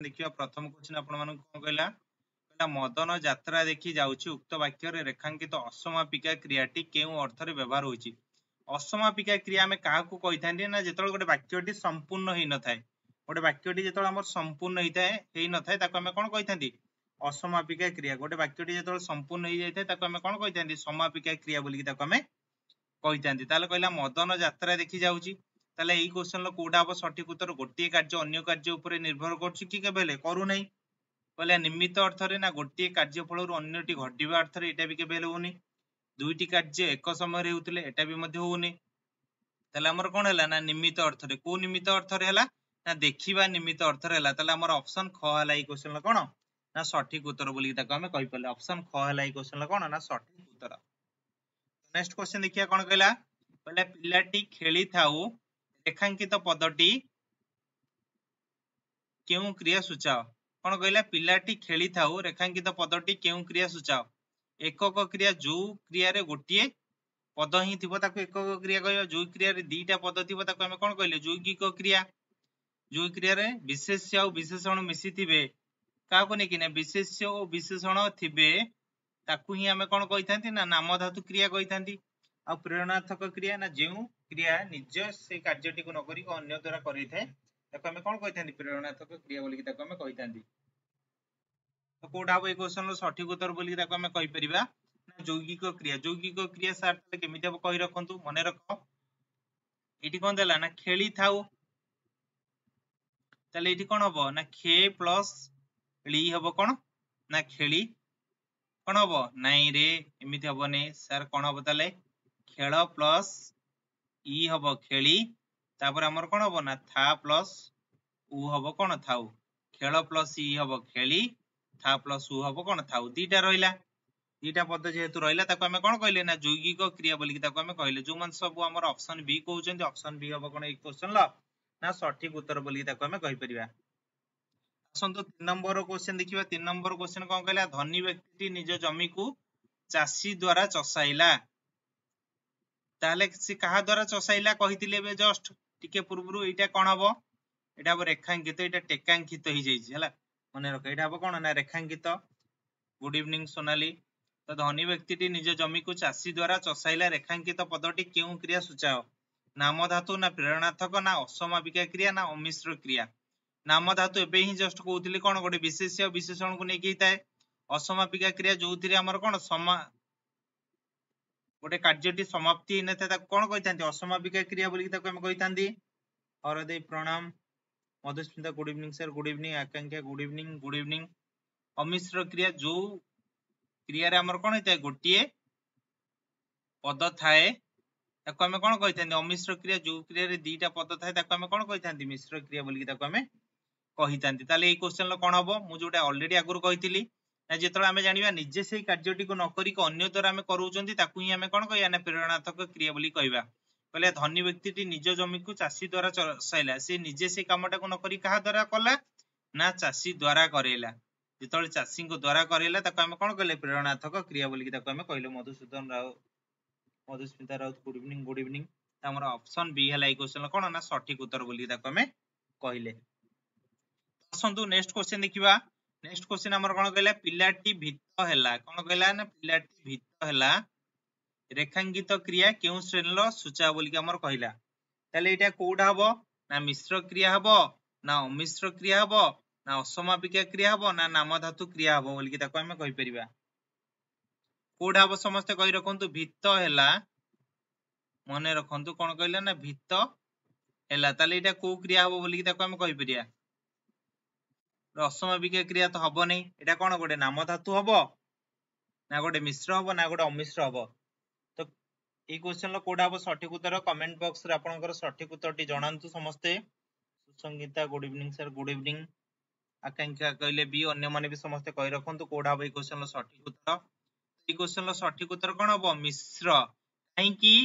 देखिबा प्रथम क्वेश्चन आपण मानक कोन कहला कहला मदन यात्रा देखि जाउची उक्त वाक्य रे रेखांकित असमापिका क्रियाटी केउ अर्थ रे व्यवहार होईची असमापिका क्रिया हमें काहा को कहिथांदी ना जेतळ गोटे वाक्यटी संपूर्ण हेइ न थाए गोटे वाक्यटी जेतळ हमर संपूर्ण हेइ न थाए ताको हमें कोन कहिथांदी असमापिका क्रिया गोटे वाक्यटी जेतळ संपूर्ण हेइ जाय थाए ताको हमें कोन कहिथांदी समापिका क्रिया बोली ताको हमें कहिथांदी ताले कहला मदन यात्रा देखि जाउची ताले एई क्वेश्चन लो कोडा अब सठिक उत्तर गोटे कार्य अन्य कार्य ऊपर निर्भर करछि कि केबेले करू नै कहला निमित्त अर्थ रे ना गोटे कार्य फल रु अन्यटी घटिबा अर्थ रे एटा भी केबेले होनी दुईटी कार्य एक समय रे होतले एटा भी मध्ये होनी ताले हमर कोन हला ना निमित्त अर्थ रे को निमित्त अर्थ रे हला ना देखिबा निमित्त अर्थ रे हला ताले हमर ऑप्शन ख हला एई क्वेश्चन लो कोन ना सठिक उत्तर बोली ताको हमें कहि पले ऑप्शन ख हला एई क्वेश्चन लो कोन ना सठिक उत्तर नेक्स्ट क्वेश्चन देखिया कोन कहला कहला पिलाटी खेली थाउ रेखांकित पदटी केउ क्रिया सूचाओ कोन कहला पिलाटी खेली थाउ रेखांकित पदटी केउ क्रिया सूचाओ एकक क्रिया जो क्रिया रे गोटिए पद ही थिबो ताको एकक क्रिया कहयो जो क्रिया रे दीटा पद थिबो ताको हमें कोन कहले यौगिक क्रिया जो क्रिया रे विशेष्य और विशेषण मिसी थिबे का को ने कि विशेष्य और विशेषण थिबे ताकू ही हमें कोन कहिथांती ना नाम धातु क्रिया कहिथांती आ प्रेरणार्थक क्रिया ना जेउ क्रिया निज से कार्यटी को न करी अन्य द्वारा करै थाए ताको हमें कोन कहिथांती प्रेरणार्थक क्रिया बोली ताको हमें कहिथांती तो कोडा हो ए क्वेश्चन रो सठिक उत्तर बोली ताको हमें कहि परिबा ना यौगिक क्रिया सर तले केमिति अब कहि रखंतु मने रख एठी कोन देला ना खेली थाउ तले एठी कोन हबो ना खे प्लस ली हबो कोन ना खेली कोन हबो नाइ रे एमिति हबो नै सर कोन हबो तले खेल प्लस ई हबो खेली तापर हमर कोन हबो ना था प्लस उ हबो कोन थाउ खेल प्लस ई हबो खेली था प्लस उ हबो कोन थाउ दीटा रहिला दीटा पद जेहेतु रहिला ताको हमें कोन कहले ना यौगिक क्रिया बोली ताको हमें कहले जो मन सब हमर ऑप्शन बी कहउचंती ऑप्शन बी हबो कोन एक क्वेश्चन ला ना सठिक उत्तर बोली ताको हमें कहि परिबा असंतो 3 नंबर क्वेश्चन देखिबा 3 नंबर क्वेश्चन कोन कहला धनी व्यक्ति निज जमी को चासी द्वारा चसाइला ताले से कहा द्वारा चसाइला कहितिले बे जस्ट टिके पूर्वरु एटा कोन हबो एटा हबो रेखांकित एटा टेकांकित ही जाई हला मने रख एटा हबो कोन ना रेखांकित गुड इवनिंग सोनाली तो धनी व्यक्ति निज जमी को चासी द्वारा चसाइला रेखांकित पदटी केउ क्रिया सूचाओ नाम धातु ना प्रेरणार्थक ना असमापिका क्रिया ना अमिश्र क्रिया नाम धातु एबे ही जस्ट कहउतिली कोन गोटे विशेष्य विशेषण को नै किताए असमापिका क्रिया जोथिरे हमर कोन समा गोटे कार्यटी समाप्ति न था कोन कहितांती असमापिका क्रिया बोली ताको हम कहितांती हरदे प्रणाम Madhusmita good evening sir good evening Akanksha good evening अमिश्र क्रिया जो क्रिया रे हमर कोन हेताय गोटिए पद थाए ताको हम कोन कहितांती अमिश्र क्रिया जो क्रिया रे दीटा पद थाए ताको हम कोन कहितांती मिश्र क्रिया बोली ताको हम कहितांती ताले ए क्वेश्चन लो कोन हबो मु जोटा ऑलरेडी आगुर कहितिली ना जेतळ हमें जानिबा निजे से कार्यटी को न करी को अन्य द्वारा हमें करूचंती ताकू ही हमें कोन कहया ना प्रेरणार्थक क्रिया बोली कहबा कहले धनी व्यक्तिटी निज जमी को चासी द्वारा चसाइला से निजे से कामटा को न करी कहा द्वारा कला ना चासी द्वारा करेला जेतळ चासी को द्वारा करेला ताकू हमें कोन कहले प्रेरणार्थक क्रिया बोली ताकू हमें कहले मधुसूदन राव मधुस्मिता राउत गुड इवनिंग हमर ऑप्शन बी हला ए क्वेश्चन कोन ना सठिक उत्तर बोली ताकू हमें कहले असंतु नेक्स्ट क्वेश्चन देखिबा नेक्स्ट क्वेश्चन हमर कोन कहला पिलाटी भित्त हैला कोन कहला ना पिलाटी भित्त हैला रेखांकित क्रिया केउ श्रेणी लो सूचा बोली के हमर कहला ताले एटा कोडा हबो ना मिश्र क्रिया हबो ना अमिश्र क्रिया हबो ना असमापिका क्रिया हबो ना नाम धातु क्रिया हबो बोली के ताको हम कहि परिबा कोडा हबो समस्त कहि रखंतु भित्त हैला मने रखंतु कोन कहला ना भित्त हैला ताले एटा को क्रिया हबो बोली के ताको हम कहि परिया असमापिका क्रिया तो हबो नै एटा कोन गोटे नाम धातु हबो ना गोटे मिश्र हबो ना गोटे अमिश्र हबो तो ए क्वेश्चन लो कोडा हबो सठिक उत्तर कमेंट बॉक्स रे आपनकर सठिक उत्तर टी जणांतु समस्ते Susangita good evening sir good evening Akanksha कहले बी अन्य माने भी समस्ते कहि रखंतु कोडा हबो ए क्वेश्चन लो सठिक उत्तर ए क्वेश्चन लो सठिक उत्तर कोन हबो मिश्र काई की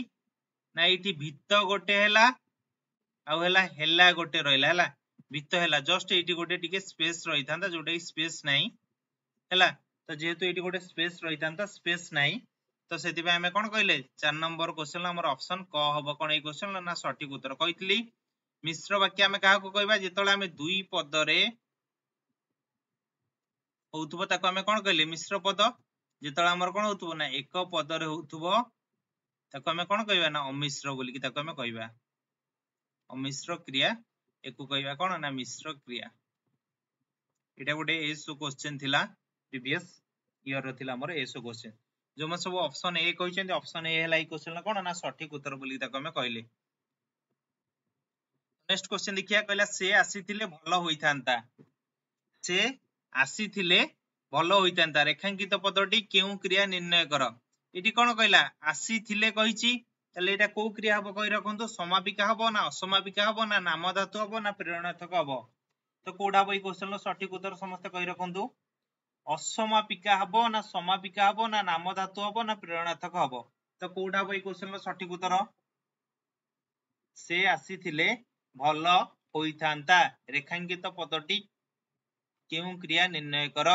ना एठी भित्त गोटे हैला आ हैला गोटे रहिला हैला भित्त हैला जस्ट एठी गोटे टिके स्पेस रही थांता जोटा स्पेस नाही हैला तो जेहेतु एठी गोटे स्पेस रही थांता स्पेस नाही तो सेति पे हमें कोन कहले 4 नंबर क्वेश्चन हमर ऑप्शन क हबो कोन ए क्वेश्चन ना सठिक उत्तर कहितली मिश्र वाक्य हमें काहा को कहबा जेतळे हमें दुई पद रे होउथबो ताको हमें कोन कहले मिश्र पद जेतळे हमर कोन होउथबो ना एक पद रे होउथबो ताको हमें कोन कहबा ना अमिश्र बोली कि ताको हमें कहबा अमिश्र क्रिया एको कहबा कोन ना मिश्र क्रिया एटा गोटे एसो क्वेश्चन थिला प्रीवियस ईयर रो थिला हमर एसो क्वेश्चन जो म सब ऑप्शन ए कहिसेंती ऑप्शन ए हला ई क्वेश्चन कोन ना सठिक उत्तर बोली ताको हमें कहले नेक्स्ट क्वेश्चन देखिया कहला से आसीथिले भलो होइथांता से आसीथिले भलो होइथांता रेखांकित पदटी केउ क्रिया निर्णय कर एटी कोन कहला आसीथिले कहिची तले एटा को क्रिया हबो कहि रखंतु समापिका हबो ना असमापिका हबो ना नाम धातु हबो ना प्रेरणार्थक हबो तो कोडा हबो ई क्वेश्चन लो सठिक उत्तर समस्त कहि रखंतु असमापिका हबो ना समापिका हबो ना नाम धातु हबो ना प्रेरणार्थक हबो तो कोडा हबो ई क्वेश्चन लो सठिक उत्तर से आसीथिले भलो होइथांता रेखांकित पदटी केउ क्रिया निर्णय कर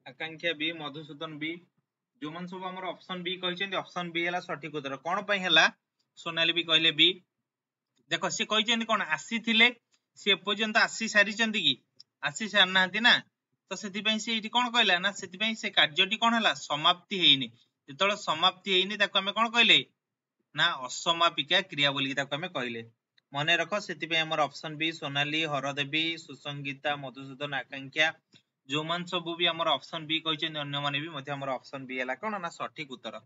आकांक्षा बी मधुसूदन बी जो मन सब हमर ऑप्शन बी कहिसेंती ऑप्शन बी हला सठिक उत्तर कोन पई हला सोनाली भी कहले बी देखो से कहिसेंती कोन आसीथिले से पर्यंत आसी सारिचंती की आसी सारनांती ना तो सेति पई से इटी कोन कहला ना सेति पई से कार्यटी कोन हला समाप्ति हेइनी जेतळे समाप्ति हेइनी ताको हमें कोन कहले ना असमापिका क्रिया बोली ताको हमें कहले मने रखो सेति पई हमर ऑप्शन बी सोनाली हरदेवी सुसंगीता मधुसूदन आकांक्षा जो मान सब भी हमर ऑप्शन बी कहिसेंती अन्य माने भी मध्य हमर ऑप्शन बी हला कोन ना सठिक उत्तर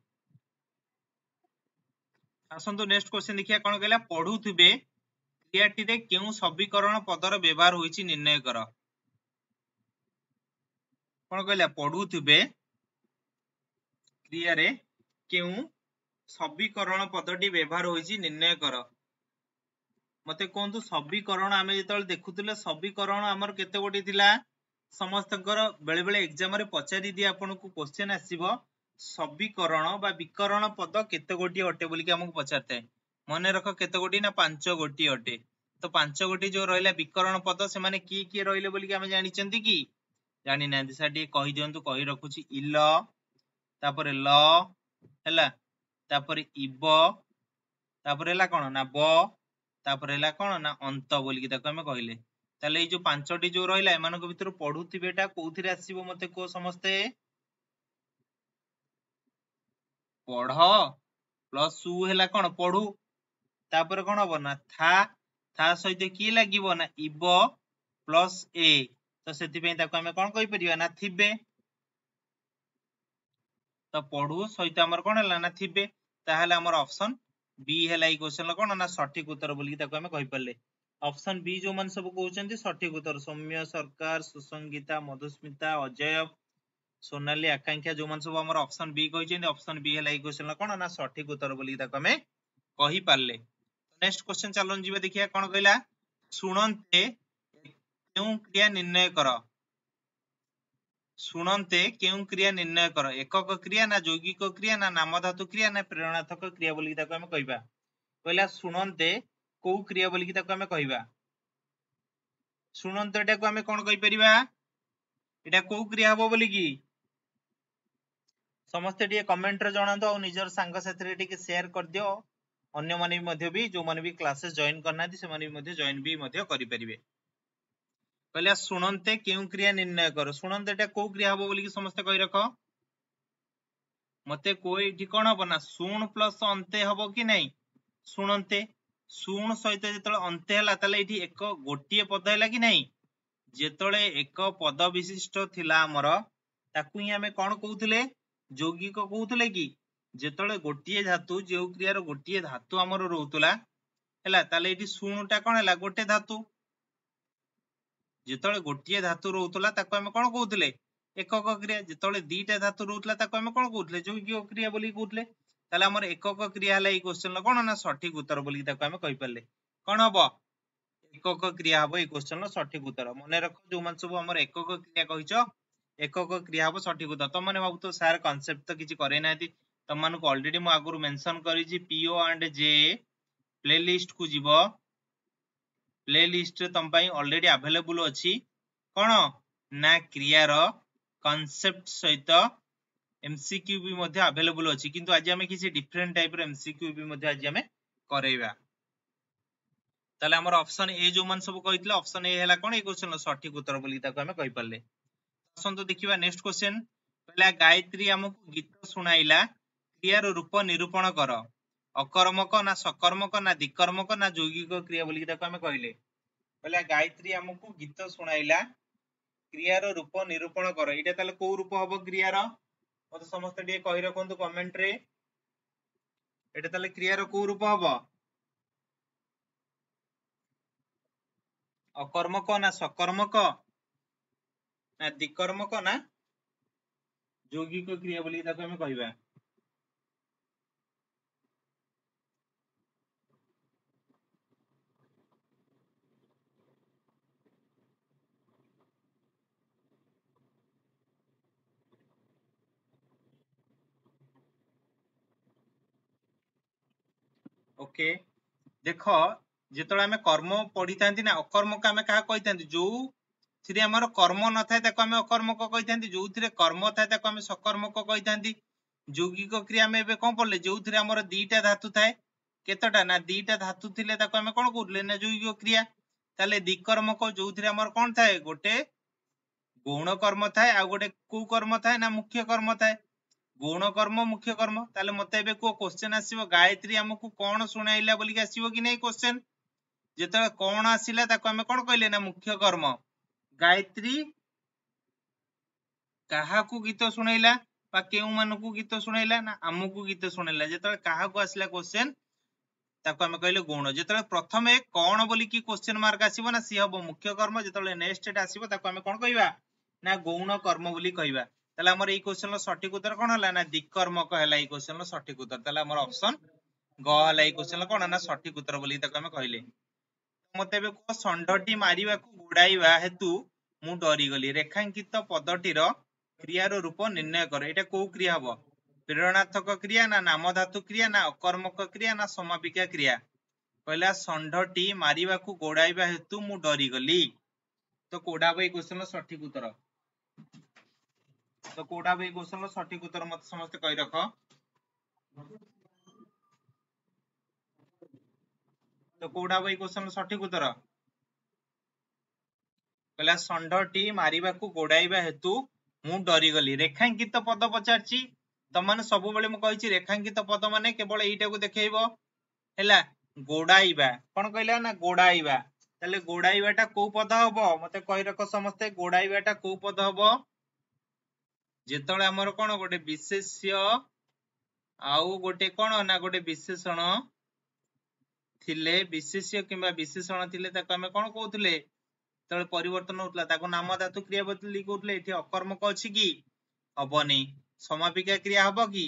आसंतु नेक्स्ट क्वेश्चन देखिया कोन कहला पढुथिबे क्रियाटी रे केउ समीकरण पदर व्यवहार होईची निर्णय कर कोन कहला पढुथिबे क्रिया रे केउ समीकरण पदटी व्यवहार होईची निर्णय कर मते कोंतु समीकरण आमे जेतल देखुतिले समीकरण हमर केते गोटी थिला समस्तकर बेले बेले एग्जाम रे पचारि दिया आपन को क्वेश्चन आसीबो समीकरण बा विकरण पद केते गोटी अटे बोली कि हमको पचारते मने रखो केते गोटी ना 5 गोटी अटे तो 5 गोटी जो रहला विकरण पद से माने की रहले बोली कि हम जानि चंती की जानि नांती साडी कहि दियंतु कहि रखुची इल तापरे ल हैला तापरे इब तापरे हला कोन ना ब तापरे हला कोन ना अंत बोली कि ताको हम कहिले ताले जो 5टी जो रहला एमानक भितर पढुथिबेटा कोउथिरे आसीबो मते को समस्ते पढ़ प्लस सु हैला कोन पढु तापर कोन हबो ना था सहित की लागिबो ना इब प्लस ए तो सेति पई ताको हम कोन कहि परिबा ना थिबे तो पढु सहित हमर कोन हैला ना थिबे ताहाले हमर ऑप्शन बी हैला ई क्वेश्चन ल कोन ना सठिक उत्तर बोली ताको हम कहि परले ऑप्शन बी जो मन सब कहउचंती सठिक उत्तर सौम्य सरकार सुसंगीता मधुस्मिता अजय सोनाली आकांक्षा जो मन सब हमर ऑप्शन बी कहिसेंती ऑप्शन बी हैला ई क्वेश्चन ल कोन ना सठिक उत्तर बोली ताको हम कहि पारले नेक्स्ट क्वेश्चन चलोन जीवा देखिया कोन कहला सुनंते केउ क्रिया निर्णय कर सुनंते केउ क्रिया निर्णय कर एकक क्रिया ना यौगिक क्रिया ना नाम धातु क्रिया ना प्रेरणार्थक क्रिया बोली ताको हम कहिबा कहला सुनंते को क्रिया बोली कि ताको हम कहिबा सुनंतेटा को हम कोन कहि परिबा एटा को क्रिया हबो बोली कि समस्त टिके कमेंट रे जणांतो और निजर संग साथी रे टिके शेयर कर दियो अन्य माने भी मध्य भी जो माने भी क्लासेस जॉइन करना थी से माने भी मध्य जॉइन भी मध्य करि परिबे कहला सुनंते केउ क्रिया निर्णय कर सुनंतेटा को क्रिया हबो बोली कि समस्त कहि रखो मते कोई एठी कोन हबो ना सुन प्लस अंते हबो कि नै सुनंते सुन सहित जेतले अंते हला तले एठी एक गोटिए पद हला कि नै जेतले एक पद विशिष्ट थिला हमर ताकू ही हमें कोन कहउथले यौगिक कहउथले कि जेतले गोटिए धातु जे क्रिया रो गोटिए धातु हमर रहउतला हला तले एठी सुनटा कोन हला गोटे धातु जेतले गोटिए धातु रहउतला ताकू हमें कोन कहउथले एकक क्रिया जेतले दीटा धातु रहउतला ताकू हमें कोन कहउथले यौगिक क्रिया बोली कहउथले ताले हमर एकक क्रिया हला ई क्वेश्चन ल कोन ना सठिक उत्तर बोली ताकू हमें कहि परले कोन हबो एकक क्रिया हबो ई क्वेश्चन ल सठिक उत्तर मने रखो जो मन सब हमर एकक क्रिया कहिचो एकक क्रिया हबो सठिक उत्तर त माने भाबु तो सार कांसेप्ट तो किछि करे नाथि तमन को ऑलरेडी म आगुरु मेंशन करी जी पीओ एंड जे प्लेलिस्ट को जीवो प्लेलिस्ट तम पई ऑलरेडी अवेलेबल अछि कोन ना क्रियार कॉन्सेप्ट सहित एमसीक्यू भी मध्ये अवेलेबल अछि किंतु आज हमें किसी डिफरेंट टाइप रो एमसीक्यू भी मध्ये आज हमें करेबा ताले हमर ऑप्शन ए जो मन सब कहितले ऑप्शन ए हैला कोन ए क्वेश्चन सठिक उत्तर बोली ताको हमें कहि परले आसंतो देखिबा नेक्स्ट क्वेश्चन पहला गायत्री हमकु गीत सुनाइला क्रियार रूप निरूपण कर अकर्मक ना सकर्मक ना दिकर्मक ना यौगिक क्रिया बोली ताको हमें कहले पहला गायत्री हमकु गीत सुनाइला क्रियार रूप निरूपण कर एटा ताले को रूप हबो क्रियार मते समस्त डी कहि रखंतु कमेंट रे एटा ताले क्रियार को रूप हबो अकर्मक ना सकर्मक ना दिकर्मक ना यौगिक क्रिया बोली ताको हमें कहिबा ओके देखो जेतळे हमें कर्म पढ़ी थांती ना अकर्मक हमें कहा कहि थांती जो थिरे हमर कर्म न थाए ताको हमें अकर्मक कहि थांती जो थिरे कर्म थाए ताको हमें सकर्मक कहि थांती यौगिक क्रिया में एबे कोन पड़ले जो थिरे हमर दीटा धातु थाए केतटा ना दीटा धातु थिले ताको हमें कोन करले ना यौगिक क्रिया ताले दिकर्मक जो थिरे हमर कोन थाए गोटे गौण कर्म थाए आ गोटे कु कर्म थाए ना मुख्य कर्म थाए गौण कर्म मुख्य कर्म ताले मते एबे को क्वेश्चन आसीबो गायत्री हमकु कोन सुनाइला बोली के आसीबो कि नै क्वेश्चन जेतळे कोन आसीला ताको हमें कोन कहले ना मुख्य कर्म गायत्री काहाकू गीत सुनाइला बा केउ मानकू गीत सुनाइला ना हमकू गीत सुनाइला जेतळे काहाकू आसीला क्वेश्चन ताको हमें कहले गौण जेतळे प्रथमे कोन बोली की क्वेश्चन मार्क आसीबो ना सी हबो मुख्य कर्म जेतळे नेक्स्ट एटा आसीबो ताको हमें कोन कहिबा ना गौण कर्म बोली कहिबा ताले हमर ई क्वेश्चन रो सठिक उत्तर कोन हला ना दिकर्मक हला ई क्वेश्चन रो सठिक उत्तर ताले हमर ऑप्शन ग हला ई क्वेश्चन कोन ना सठिक उत्तर बोली ताको हमें कहले मते बे को संडटी मारिबा को गुडाइबा हेतु मु डरी गली रेखांकित पदटीर क्रियार रूप निर्णय कर एटा को क्रिया हबो प्रेरणात्मक क्रिया ना नाम धातु क्रिया ना अकर्मक क्रिया ना समापिका क्रिया पहला संडटी मारिबा को गुडाइबा हेतु मु डरी गली तो कोडा बे क्वेश्चन रो सठिक उत्तर तो कोडा बे क्वेश्चन रो सठिक उत्तर मत समस्त कहि रखो तो कोडा बे क्वेश्चन रो सठिक उत्तर पहला संडटी मारिबा को गोडाइबा हेतु मु डरी गली रेखांकित पद पचारची तमने सब बेले मु कहिची रेखांकित पद माने केवल एटा को देखैबो हैला गोडाइबा कोन कहला ना गोडाइबा ताले गोडाइबाटा को पद हबो मते कहि रखो समस्त गोडाइबाटा को पद हबो जेतळे हमर कोन गोटे विशेष्य आउ गोटे कोन ना गोटे विशेषण थिले विशेष्य किबा विशेषण थिले ताको हमें कोन कहउतले तळे परिवर्तन होतला ताको नाम धातु क्रिया बदली कहउतले एठी अकर्मक अछि की हबनी समापिका क्रिया हबो की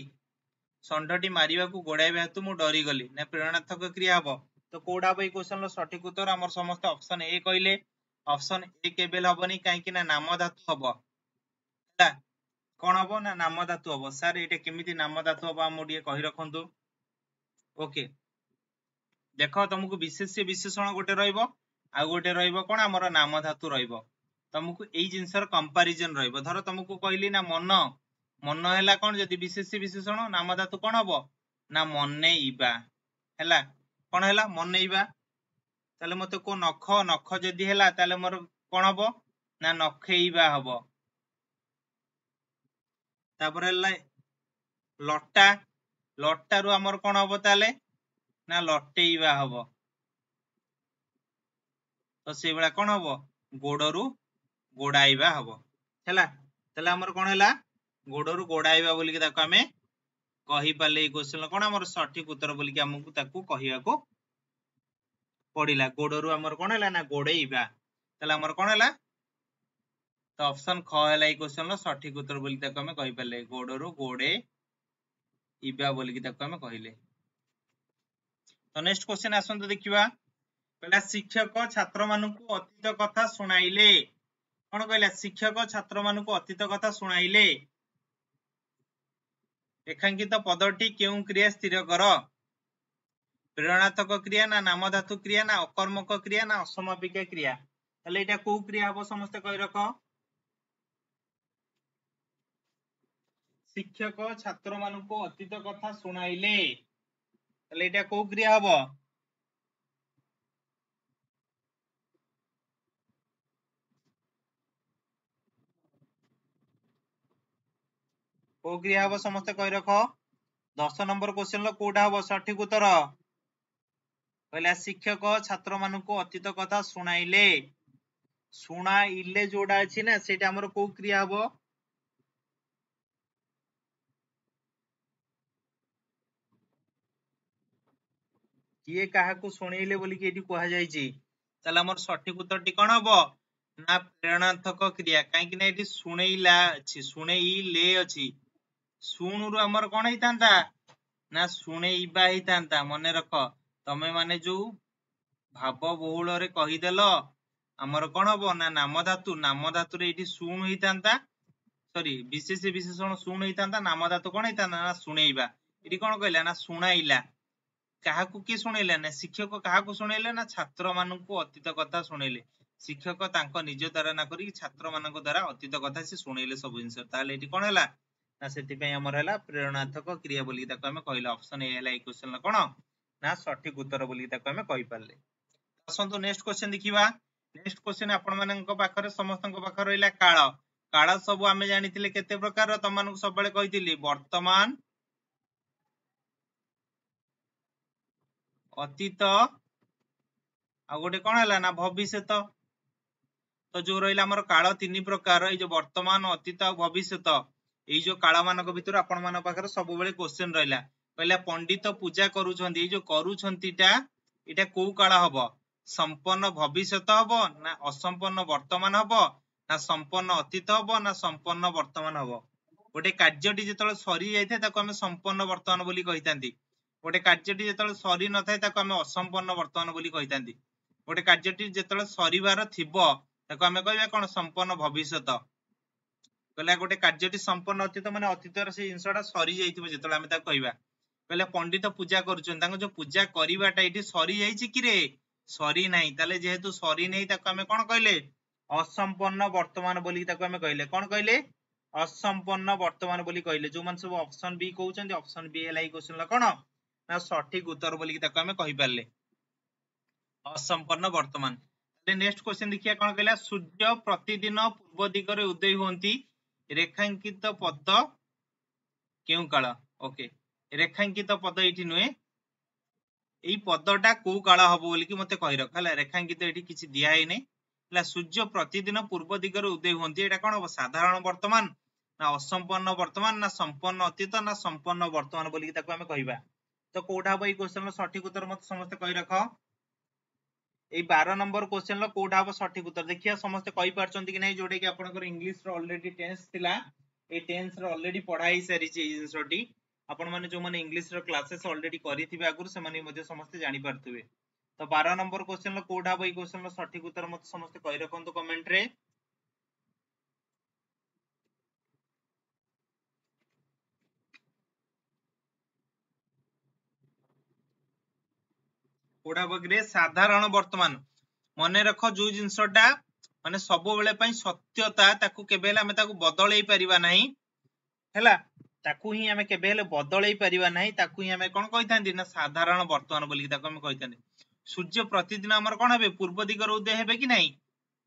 संडटी मारिबा को गोडाइबा हेतु मु डरी गली ना प्रेरणात्मक क्रिया हबो तो कोडा बे क्वेश्चन रो सठिक उत्तर हमर समस्त ऑप्शन ए कहले ऑप्शन ए केबेल हबनी काहे कि ना नाम धातु हबो हैला कोन हबो ना नाम धातु हबो सर एटा केमिति नाम धातु हबो हम ओडिए कहि रखंतु ओके देखो तुमको विशेष्य विशेषण गोटे रहइबो आ गोटे रहइबो कोन हमर नाम धातु रहइबो तुमको एई जिंसर कंपैरिजन रहइबो धरो तुमको कहली ना मन मन हैला कोन जदी विशेष्य विशेषण नाम धातु कोन हबो ना मनेइबा हैला कोन हैला मनेइबा ताले मते को नख नख जदी हैला ताले मोर कोन हबो ना नखेइबा हबो तापर हैला लट्टा लट्टा रु हमर कोन हबो ताले ना लटेइबा हबो तो से बेला कोन हबो गोडरू गोडाइबा हबो हैला ताले हमर कोन हैला गोडरू गोडाइबा बोली के ताको हमें कहि पाले ई क्वेश्चन कोन हमर सठिक उत्तर बोली के हमकु ताकू कहिबा को पडिला गोडरू हमर कोन हैला ना गोडेइबा ताले हमर कोन हैला तो ऑप्शन ख हैला ई क्वेश्चन रो सठिक उत्तर बोली ताको हमें कहि पाले गोडरू गोडे इबा बोली के ताको हमें कहिले तो नेक्स्ट क्वेश्चन आसंतो देखिबा पहला शिक्षक छात्र मानकु अतीत कथा सुनाइले कोन कहला शिक्षक छात्र मानकु अतीत कथा सुनाइले रेखांकित पदटी केउ क्रिया स्थिर कर प्रेरणात्मक क्रिया ना नाम धातु क्रिया ना अकर्मक क्रिया ना असमापिका क्रिया ताले एटा को क्रिया हबो समस्त कहि रखो शिक्षक छात्र मानक अतीत कथा सुनाइले ताले एटा को क्रिया हबो को क्रिया हबो समस्त कहि रखो 10 नंबर क्वेश्चन लो कोडा हबो सठिक उत्तर कहला शिक्षक छात्र मानक अतीत कथा सुनाइले सुनाइले जोडा अछि ना सेटा हमर को क्रिया हबो किए काहाकू सुनेइले बोली कि एठी कहा जायछि ताले हमर सठिक उत्तर टी कोन हबो ना प्रेरणार्थक क्रिया काहे कि ना एठी सुनेइला अछि सुनेइले अछि सुणुरु हमर कोन हितांता ना सुनेइबा हितांता मने रख तमे माने जो भाव बहुल रे कहिदेलो हमर कोन हबो ना नाम धातु रे एठी सुण हितांता सॉरी विशेष विशेषण सुण हितांता नाम धातु कोन हितांता ना सुनेइबा एठी कोन कहला ना सुनाइला काहाकू की सुनेइले ना शिक्षक काहाकू सुनेइले ना छात्र मानकू अतीत कथा सुनेइले शिक्षक तांको निज द्वारा ना करी छात्र मानक द्वारा अतीत कथा से सुनेइले सब जिंस ताले एठी कोन हला ना सेति पय हमर हला प्रेरणार्थक क्रिया बोली ताको हमें कहला ऑप्शन ए हला ए क्वेश्चन कोन ना सठिक उत्तर बोली ताको हमें कहि पारले असंतो नेक्स्ट क्वेश्चन देखिबा नेक्स्ट क्वेश्चन आपण मानक पाखरे समस्तक पाखरे रहला काल काल सब आमे जानिथिले केते प्रकार त मानक सब बेले कहिथिली वर्तमान अतीत आ गोटे कोन हला ना भविष्यत तो जो रहिला हमर काल तीन प्रकार ए जो वर्तमान अतीत आ भविष्यत ए जो काल मानक भितर आपण मान पाखरे सब बेले क्वेश्चन रहिला पहला पंडित पूजा करूछंती जो करूछंतीटा एटा को काल हबो संपन्न भविष्यत हबो ना असंपन्न वर्तमान हबो ना संपन्न अतीत हबो ना संपन्न वर्तमान हबो गोटे कार्यटी जेतले सरी जाइथे ताको हमें संपन्न वर्तमान बोली कहितांती गोटे कार्यटी जेतले सरी न थाए ताको हमें असंपन्न वर्तमान बोली कहितांती गोटे कार्यटी जेतले सरीबार थिबो ताको हमें कहबा कोन संपन्न भविष्यत कहला गोटे कार्यटी संपन्न अतीत माने अतीतर से जिंसटा सरी जाइथिबो जेतले हमें ताको कहबा कहले पंडित पूजा करूछन ताको जो पूजा करिवाटा एठी सरी जाइछि कि रे सरी नाही ताले जेहेतु सरी नाही ताको हमें कोन कहले असंपन्न वर्तमान बोली ताको हमें कहले कोन कहले असंपन्न वर्तमान बोली कहले जो मन सब ऑप्शन बी कहउछन्ती ऑप्शन बी एलाई क्वेश्चन ला कोन ना सठिक उत्तर बोली ताको हमें कहि पारले असंपन्न वर्तमान ते नेक्स्ट क्वेश्चन देखिया कोन कहला सूर्य प्रतिदिन पूर्व दिगरे उदय होंती रेखांकित पद केउ काल ओके रेखांकित पद एठी नुए एई पदटा को काल हबो बोली कि मते कहि रख हला रेखांकित एठी किछि दिया हे नै हला सूर्य प्रतिदिन पूर्व दिगरे उदय होंती एटा कोन हबो साधारण वर्तमान ना असंपन्न वर्तमान ना संपन्न अतीत ना संपन्न वर्तमान बोली कि ताको हमें कहिबा तो कोठा हबो एई क्वेश्चन रो सठिक उत्तर मते समस्त कहि रख एई 12 नंबर क्वेश्चन लो कोठा हबो सठिक उत्तर देखिया समस्त कहि पारचंती कि नै जोडे कि आपनकर इंग्लिश रो ऑलरेडी टेंस थिला ए टेंस रो ऑलरेडी पढाई सारी छि जिंसटी आपण माने जो माने इंग्लिश रो क्लासेस ऑलरेडी करिथिबे आगुर से माने मध्ये समस्त जानि पारथिबे तो 12 नंबर क्वेश्चन लो कोठा हबो एई क्वेश्चन रो सठिक उत्तर मते समस्त कहि रखंतु कमेंट रे कोठा बगरे साधारण वर्तमान मने रख जो जिंसटा माने सब बेले पई सत्यता ताकू केबेला हमें ताकू बदलई परिबा नाही हैला ताकू ही हमें केबेले बदलई परिबा नाही ताकू ही हमें कोन कहितांती ना साधारण वर्तमान बोली ताकू हमें कहितांती सूर्य प्रतिदिन हमर कोन हेबे पूर्व दिगर उदय हेबे कि नाही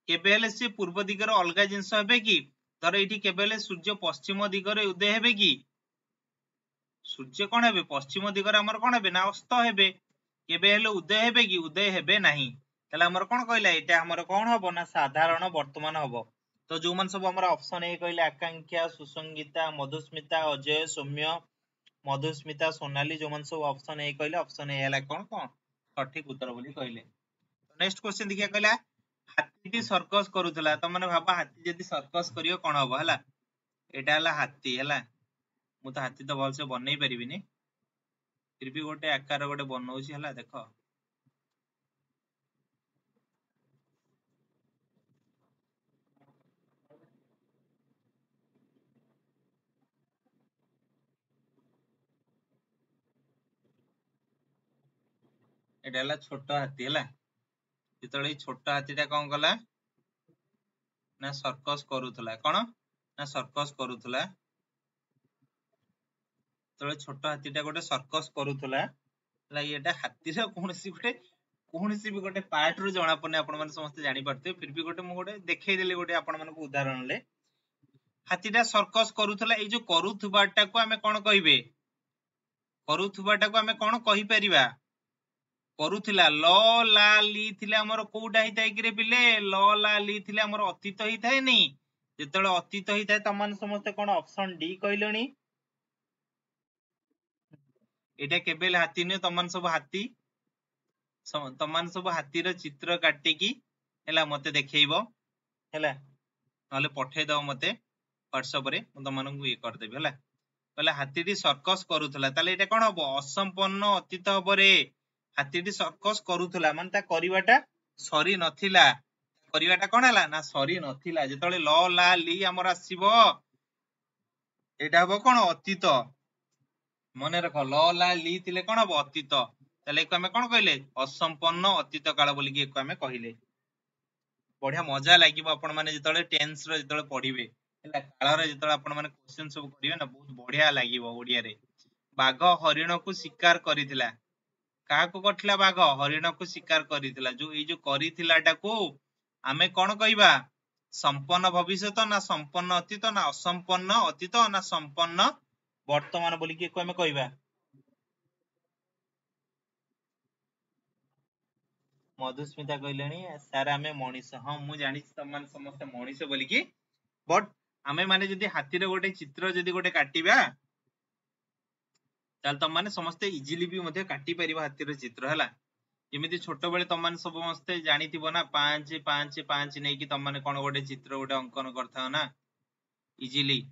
केबेले से पूर्व दिगर अलगा जिंस हेबे कि तर एठी केबेले सूर्य पश्चिम दिगर उदय हेबे कि सूर्य कोन हेबे पश्चिम दिगर हमर कोन हेबे ना अस्त हेबे केबे हेले उदय हेबे कि उदय हेबे नाही तले हमर कोन कहला एटा हमर कोन हबो ना साधारण वर्तमान हबो तो जो मन सब हमर ऑप्शन ए कहले आकांक्षा सुसंगीता मधुस्मिता अजय सौम्य मधुस्मिता सोनाली जो मन सब ऑप्शन ए कहले ऑप्शन ए हला कोन कोन सठिक उत्तर बोली कहले नेक्स्ट क्वेश्चन देखिया कहला हाथीटी सर्कस करूथला त माने भाबा हाथी जदी सर्कस करियो कोन हबो हला एटा हला हाथी हला मु त हाथी त भल से बनै परिबिनी फिर भी गोटे आकार गोटे बनौछि हला देखो एटा हला छोट हाथी हला जेतले छोट हाथीटा कोन कला ना सर्कस करूथला कोन ना सर्कस करूथला ଯେତେବେଳେ ଛୋଟ ହାତୀଟା ଗୋଟେ सर्कस करूथला ला एटा हातीर कोनोसी भी गोटे पार्ट रो जणा पने आपण माने समस्त जानि परते फिर भी गोटे मु गोटे देखै देले गोटे आपण माने उदाहरण ले हातीटा सर्कस करूथला ए जो करूथबाटा को हमें कोन कहिबे करूथबाटा को हमें कोन कहि परिबा करूथिला ल ला ली थिले हमर कोउटा हिताय कि रे पिले ल ला ली थिले हमर अतीत हिताय नै जेतळे अतीत हिताय तमान समस्त कोन ऑप्शन डी कहलणी एटा केबेल हाथी ने तमान सब हाथी रो चित्र काटी की हैला मते देखैबो हैला नले पठै दो मते WhatsApp रे म तमानकु ये कर देबी हैला कहले हाथीटी सर्कस करूथला ताले एटा कोन हबो असंपन्न अतीत हबो रे हाथीटी सर्कस करूथला माने ता करिवाटा सरी नथिला करिवाटा कोन हला ना सरी नथिला जेतळे ल ला ली हमर आसीबो एटा हबो कोन अतीत मने रख ल ला ली थिले कोन हबो अतीत ताले एको हमें कोन कहले असंपन्न अतीत काल बोली की एको हमें कहिले बढ़िया मजा लागिबो आपण माने जेतळे टेंस रो जेतळे पढिबे हैला काल रे जेतळे आपण माने क्वेश्चन सब करिवे ना बहुत बढ़िया लागिबो ओडिया रे बाघ हरिण को शिकार करिथिला काहा को करथिला बाघ हरिण को शिकार करिथिला जो ए जो करिथिलाटा को आमे कोन कहिबा संपन्न भविष्यत ना संपन्न अतीत ना असंपन्न अतीत ना संपन्न वर्तमान बोली की एको हमें कहिबा मधुस्मिता कहलेनी सर आमे मनीष हां मु जानि तमान समस्त मनीष बोली की बट आमे माने जदी हाथी रे गोटे चित्र जदी गोटे काटिबा ताल तम माने समस्त इजीली भी मध्ये काटी परिबा हाथी रे चित्र हला जेमिति छोट बेले तम माने सब समस्त जानिथिबो ना 5 5 5 नै की तम माने कोन गोटे चित्र गोटे अंकन करथाओ ना इजीली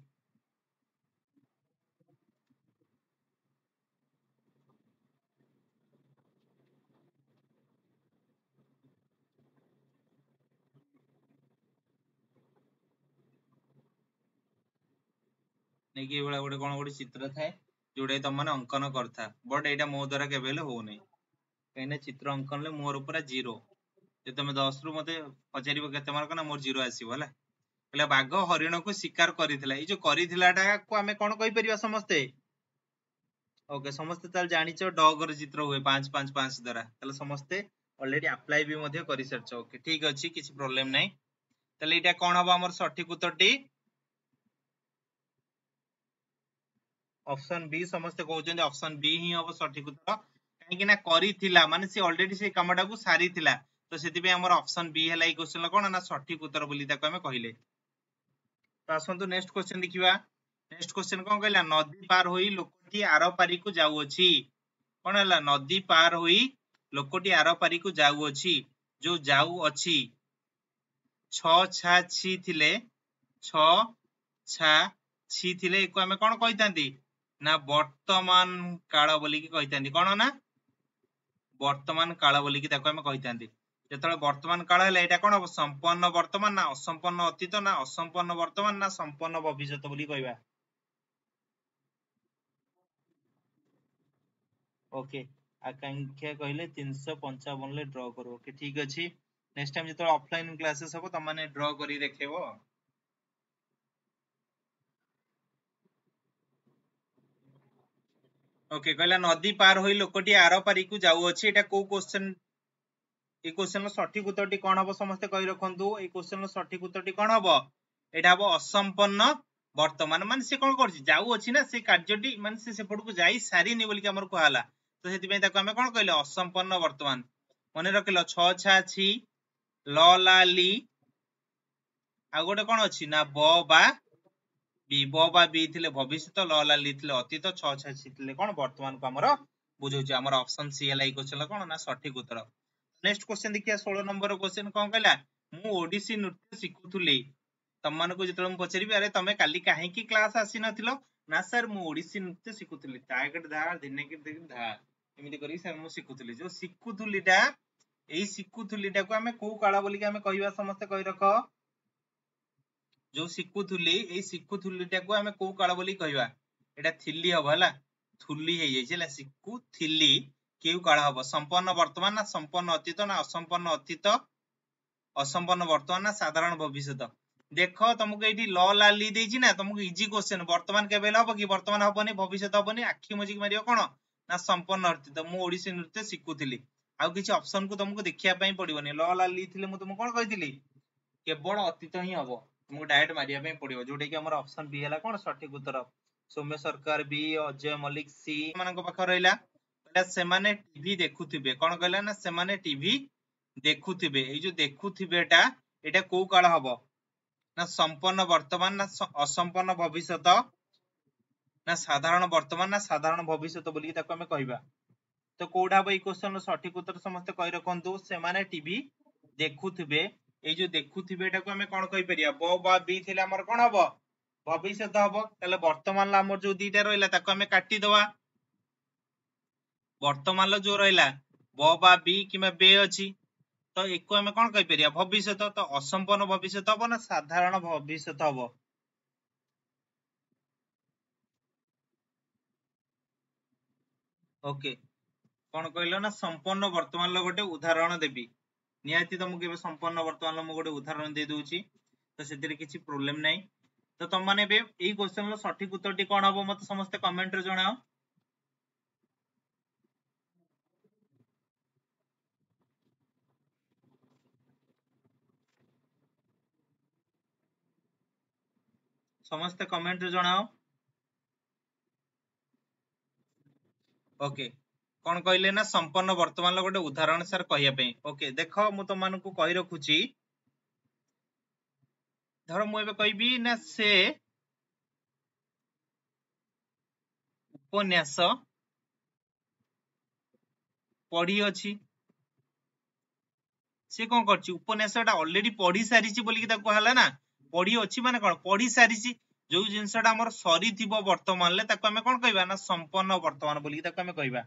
नै की एबला गोटे कोन गोटे चित्र थाए जोडे तम माने अंकन करथा बट एटा मो द्वारा केबेले हो नै कहिने चित्र अंकन ले मोर पूरा 0 जे तमे 10 रु मते पचारिबो केते मार्क ना मोर 0 आसीबो हला એટલે ବାଘ ହରିଣ କୁ ଶିକାର କରିଥିଲା ଏଇ ଯୋଉ କରିଥିଲାଟା କୁ ଆମେ କଣ କହି परिबा समस्ते ओके समस्ते ताल जानिचो डॉग ର ଚିତ୍ର ହୁଏ 5 5 5 ଦ୍ୱାରା ତାଲେ समस्ते ऑलरेडी अप्लाई भी मध्ये करि सरछ ओके ठीक अछि किछि प्रॉब्लम नै ताले एटा कोन हबो हमर सठिक उत्तरटी ऑप्शन बी समस्ते कहउछन ऑप्शन बी ही हबो सठिक उत्तर काहे कि ना करिथिला माने से ऑलरेडी से कामटा को सारिथिला तो सेति पे हमर ऑप्शन बी हला ई क्वेश्चन कोन ना सठिक उत्तर बोली ताको हमें कहिले तो आसंतु नेक्स्ट क्वेश्चन देखिबा नेक्स्ट क्वेश्चन कोन कहला नदी पार होई लोकटी आरो पारी को जाउ अछि कोन हला नदी पार होई लोकटी आरो पारी को जाउ अछि जो जाउ अछि 6 छा छी थिले 6 छा छी थिले एको हमें कोन कहितांती ना वर्तमान काल बोली की कहितांती कोन ना वर्तमान काल बोली की ताको हमें कहितांती जेतळे वर्तमान काल हला एटा कोन हो संपन्न वर्तमान ना असंपन्न अतीत ना असंपन्न वर्तमान ना संपन्न भविष्यत बोली कहबा ओके आकांक्षा कहले 355 ले ड्रॉ करो ओके ठीक अछि नेक्स्ट टाइम जेतळे ऑफलाइन क्लासेस हो त माने ड्रॉ करी देखेबो ओके कहला नदी पार होई लोकटी आरो पारी को जाउ अछि एटा को क्वेश्चन ए क्वेश्चन रो सठिक उत्तरटी कोन हबो समस्त कहि रखंतु ए क्वेश्चन रो सठिक उत्तरटी कोन हबो एटा हबो असंपन्न वर्तमान माने से कोन करछि जाउ अछि ना से कार्यटी माने से सेपड को जाई सारिनी बोली कि हमर कहला तो सेति पे ताको हमें कोन कहले असंपन्न वर्तमान मने रखिलो 6 छा छी ल ला ली आ गोटे कोन अछि ना ब बा बी ब बा बी थिले भविष्यत ल ला ली थिले अतीत 6 छा छी थिले कोन वर्तमान को हमर बुझौछि हमर ऑप्शन सी हला ई क्वेश्चन कोन ना सठिक उत्तर नेक्स्ट क्वेश्चन देखिया 16 नंबर क्वेश्चन कोन कहला मु ओडिसी नृत्य सिखुथुली तमन को जेतल मु पचरिबी अरे तमे काली काहे की क्लास आसी नथिलो ना सर मु ओडिसी नृत्य सिखुथुली टाइगट धा दिने के देख धा एमिति करी सर मु सिखुथुली जो सिखुथुलीटा एई सिखुथुलीटा को हमें को काला बोली कि हमें कहिबा समस्त कहि रखो जो सिखुथुली एई सिखुथुलीटा को हमें को काला बोली कहिबा एटा थिली हबो हला थुली हे जाई छला सिखुथिली केउ काला हबो संपन्न वर्तमान ना संपन्न अतीत ना असंपन्न अतीत असंपन्न वर्तमान ना साधारण भविष्यत देख तुमको ये ल लाली देछि ना तुमको इजी क्वेश्चन वर्तमान केबे हबो कि वर्तमान हबनी भविष्यत हबनी आखि मुजिक मारियो कोन ना संपन्न नृत्य तो मु ओडिसी नृत्य शिखुथिली आउ किछि ऑप्शन को तुमको देखिया पई पड़िबोनी ल लाली थिले मु तुमको कोन कहिथिली केवल अतीत ही हबो तुमको डायरेक्ट मारिया पई पड़िबो जोटे कि हमर ऑप्शन बी हला कोन सठिक उत्तर सौम्य सरकार बी अजय मलिक सी मानक पाख रहिला कहला से माने टीवी देखुथिबे कोन कहला ना से माने टीवी देखुथिबे ए जो देखुथिबेटा एटा को काल हबो ना संपन्न वर्तमान ना असंपन्न भविष्यत ना साधारण वर्तमान ना साधारण भविष्यत बोली ताको हमें कहबा तो कोडा बई क्वेश्चन सठिक उत्तर समस्त कहि रखंतु से माने टीवी देखुथिबे ए जो देखुथिबे एटाको हमें कोन कहि परिया ब बा बी थिले हमर कोन हबो भविष्यत हबो तले वर्तमान ला हमर जो दीटा रहइला ताको हमें काटी दवा वर्तमान ला जो रहइला ब बा बी किमा बे अछि तो एको हमें कोन कहि परिया भविष्यत तो असंपन्न भविष्यत हबो ना साधारण भविष्यत हबो ओके कोन कहलो ना संपन्न वर्तमान लो गोटे उदाहरण देबी नियाती तुमको केबे संपन्न वर्तमान लो मु गोटे उदाहरण दे दोउची तो सेतिरे किछि प्रॉब्लम नै तो तुम माने बे एई क्वेश्चन लो सठिक उत्तरटी कोन हबो मते समस्त कमेंट रे जणाओ समस्त कमेंट रे जणाओ ओके कोन कहले ना संपन्न वर्तमान लो गोटे उदाहरण सर कहिया पे ओके देखो मु तुम मानकु कहि रखुची धर मु एबे कहबी ना से उपन्यास पढ़ी अछि से कोन करछि उपन्यासटा ऑलरेडी पढ़ी सारिछि बोली कि ताको हला ना पढ़ी अछि माने कोन पढ़ी सारिछि जो जिंसटा हमर सरी थिबो वर्तमान ले ताको हमें कोन कहबा ना संपन्न वर्तमान बोली कि ताको हमें कहबा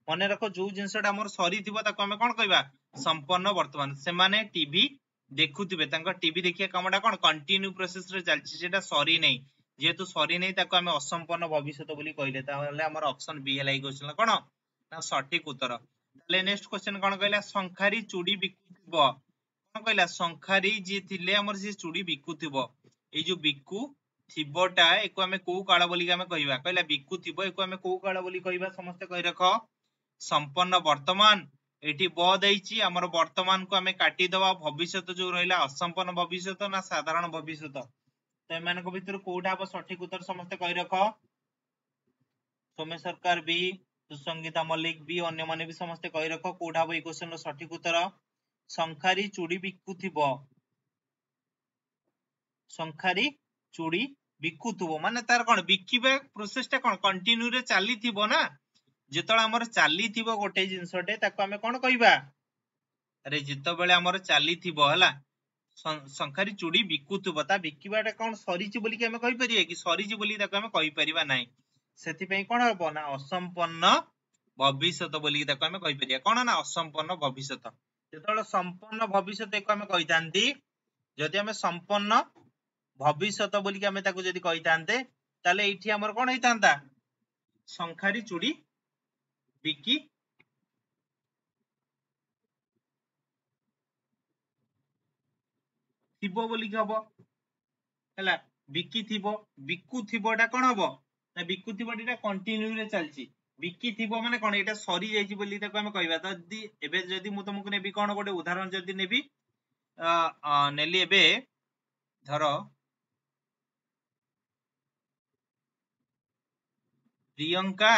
मने रखो जो जिंसटा हमर सरी थिबो ताको हमें कोन कहबा संपन्न वर्तमान से माने टीवी देखुथिबे तांको टीवी देखिया कामटा कोन कंटिन्यू प्रोसेस रे चलछि सेटा सरी नै जेतु सरी नै ताको हमें असंपन्न भविष्यत बोली कहले ताहले हमर ऑप्शन बी हला क्वेश्चन कोन ना सठिक उत्तर ताले नेक्स्ट क्वेश्चन कोन कहला संखारी चूड़ी बिकुथिबो कोन कहला संखारी जे थिले हमर जे चूड़ी बिकुथिबो ए जो बिकु थिबोटा एको हमें को काल बोली हमें कहबा कहला बिकुथिबो एको हमें को काल बोली कहबा समस्त कहि रखो संपन्न वर्तमान एठी ब दैछि हमर वर्तमान को हमें काटी दवा भविष्यत जो रहिला असंपन्न भविष्यत ना साधारण भविष्यत तो एमान को भितर कोठा अब सठिक उत्तर समस्त कहि रखो सौम्य सरकार बी सुसंगीता मल्लिक बी अन्य माने भी समस्त कहि रखो कोठा अब ई क्वेश्चन रो सठिक उत्तर संखारी चूड़ी बिकुथिबो संखारी चूड़ी बिकुथिबो माने तार कोन बिकिबे प्रोसेस ता कोन कंटिन्यू रे चाली थिबो ना जेतळे हमर चाली थिबो गोटे जिंसटे ताको हमें कोन कहबा अरे जितो बेले हमर चाली थिबो हला संखारी चूड़ी बिकुथिबो ता बिकिबाटा कोन सरीची बोली कि हमें कहि परिए कि सरीची बोली ताको हमें कहि परिबा नै सेति पई कोन हबो ना असंपन्न भविष्यत बोली कि ताको हमें कहि परिया कोन ना असंपन्न भविष्यत जेतळे संपन्न भविष्यत एको हमें कहितांती जदि हमें संपन्न भविष्यत बोली कि हमें ताको जदि कहितांते ताले एठी हमर कोन हेतांता संखारी चूड़ी बिकी थिबो बोली कि हबो हला बिकी थिबो बिकु थिबोटा कोन हबो ना बिकु थिबोटा कंटिन्यू रे चलची बिकी थिबो माने कोन एटा सरी जाईची बोली ताको हमें कहबा त जदि एबे जदि मु तुमको नेबी कोन गोटे उदाहरण जदि नेबी नेली एबे धरो प्रियंका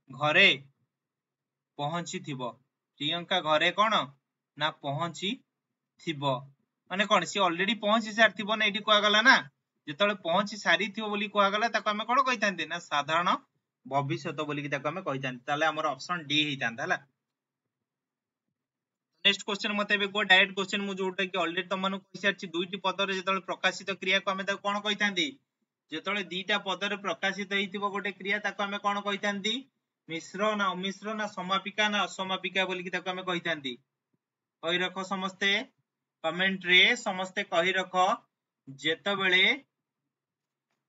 घरे पहुंची थिबो प्रियंका घरे कोन ना पहुंची थिबो माने कोन सी ऑलरेडी पहुंची सारथिबो ना एठी कोआ गला ना जेतळे पहुंची सारी थिबो बोली कोआ गला ताको हमें कोन कहितांते ना साधारण भविष्यत बोली कि ताको हमें कहितांते ताले हमर ऑप्शन डी हेतांता हला नेक्स्ट क्वेश्चन मते बे को डायरेक्ट क्वेश्चन मु जोटा कि ऑलरेडी तमनु कहि सारछि दुईटी पद रे जेतळे प्रकाशित क्रिया को हमें ताको कोन कहितांती जेतळे दीटा पद रे प्रकाशित हेतिबो गोटे क्रिया ताको हमें कोन कहितांती मिश्र ना अमिश्र ना समापिका ना असमापिका बोली कि ताको हमें कहितांती कहि रखो समस्ते कमेंट रे समस्ते कहि रखो जेतबेले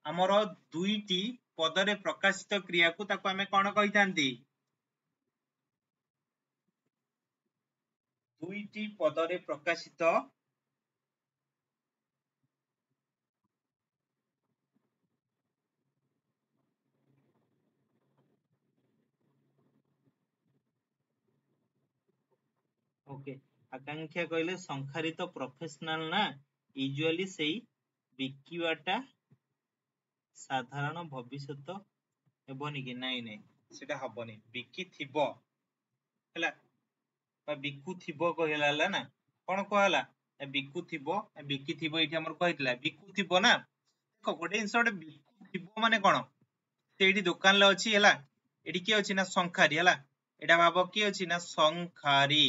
हमर दुईटी पद रे प्रकाशित क्रिया को ताको हमें कोन कहितांती दुईटी पद रे प्रकाशित ओके आकांक्षा कहले संखारी तो प्रोफेशनल ना यूजुअली सेई बिकिवाटा साधारण भविष्यत हेबनी कि नाई नाई सेटा हबनी बिकी थिबो हला बा बिकु थिबो कहला ना कोन कहला बिकु थिबो बिकी थिबो एठी हमर कहइतला बिकु थिबो ना देखो गोटे इंसोट बिकु थिबो माने कोन सेठी दुकान ले अछि हला एठी की अछि ना संखारी हला एटा भाबो की अछि ना संखारी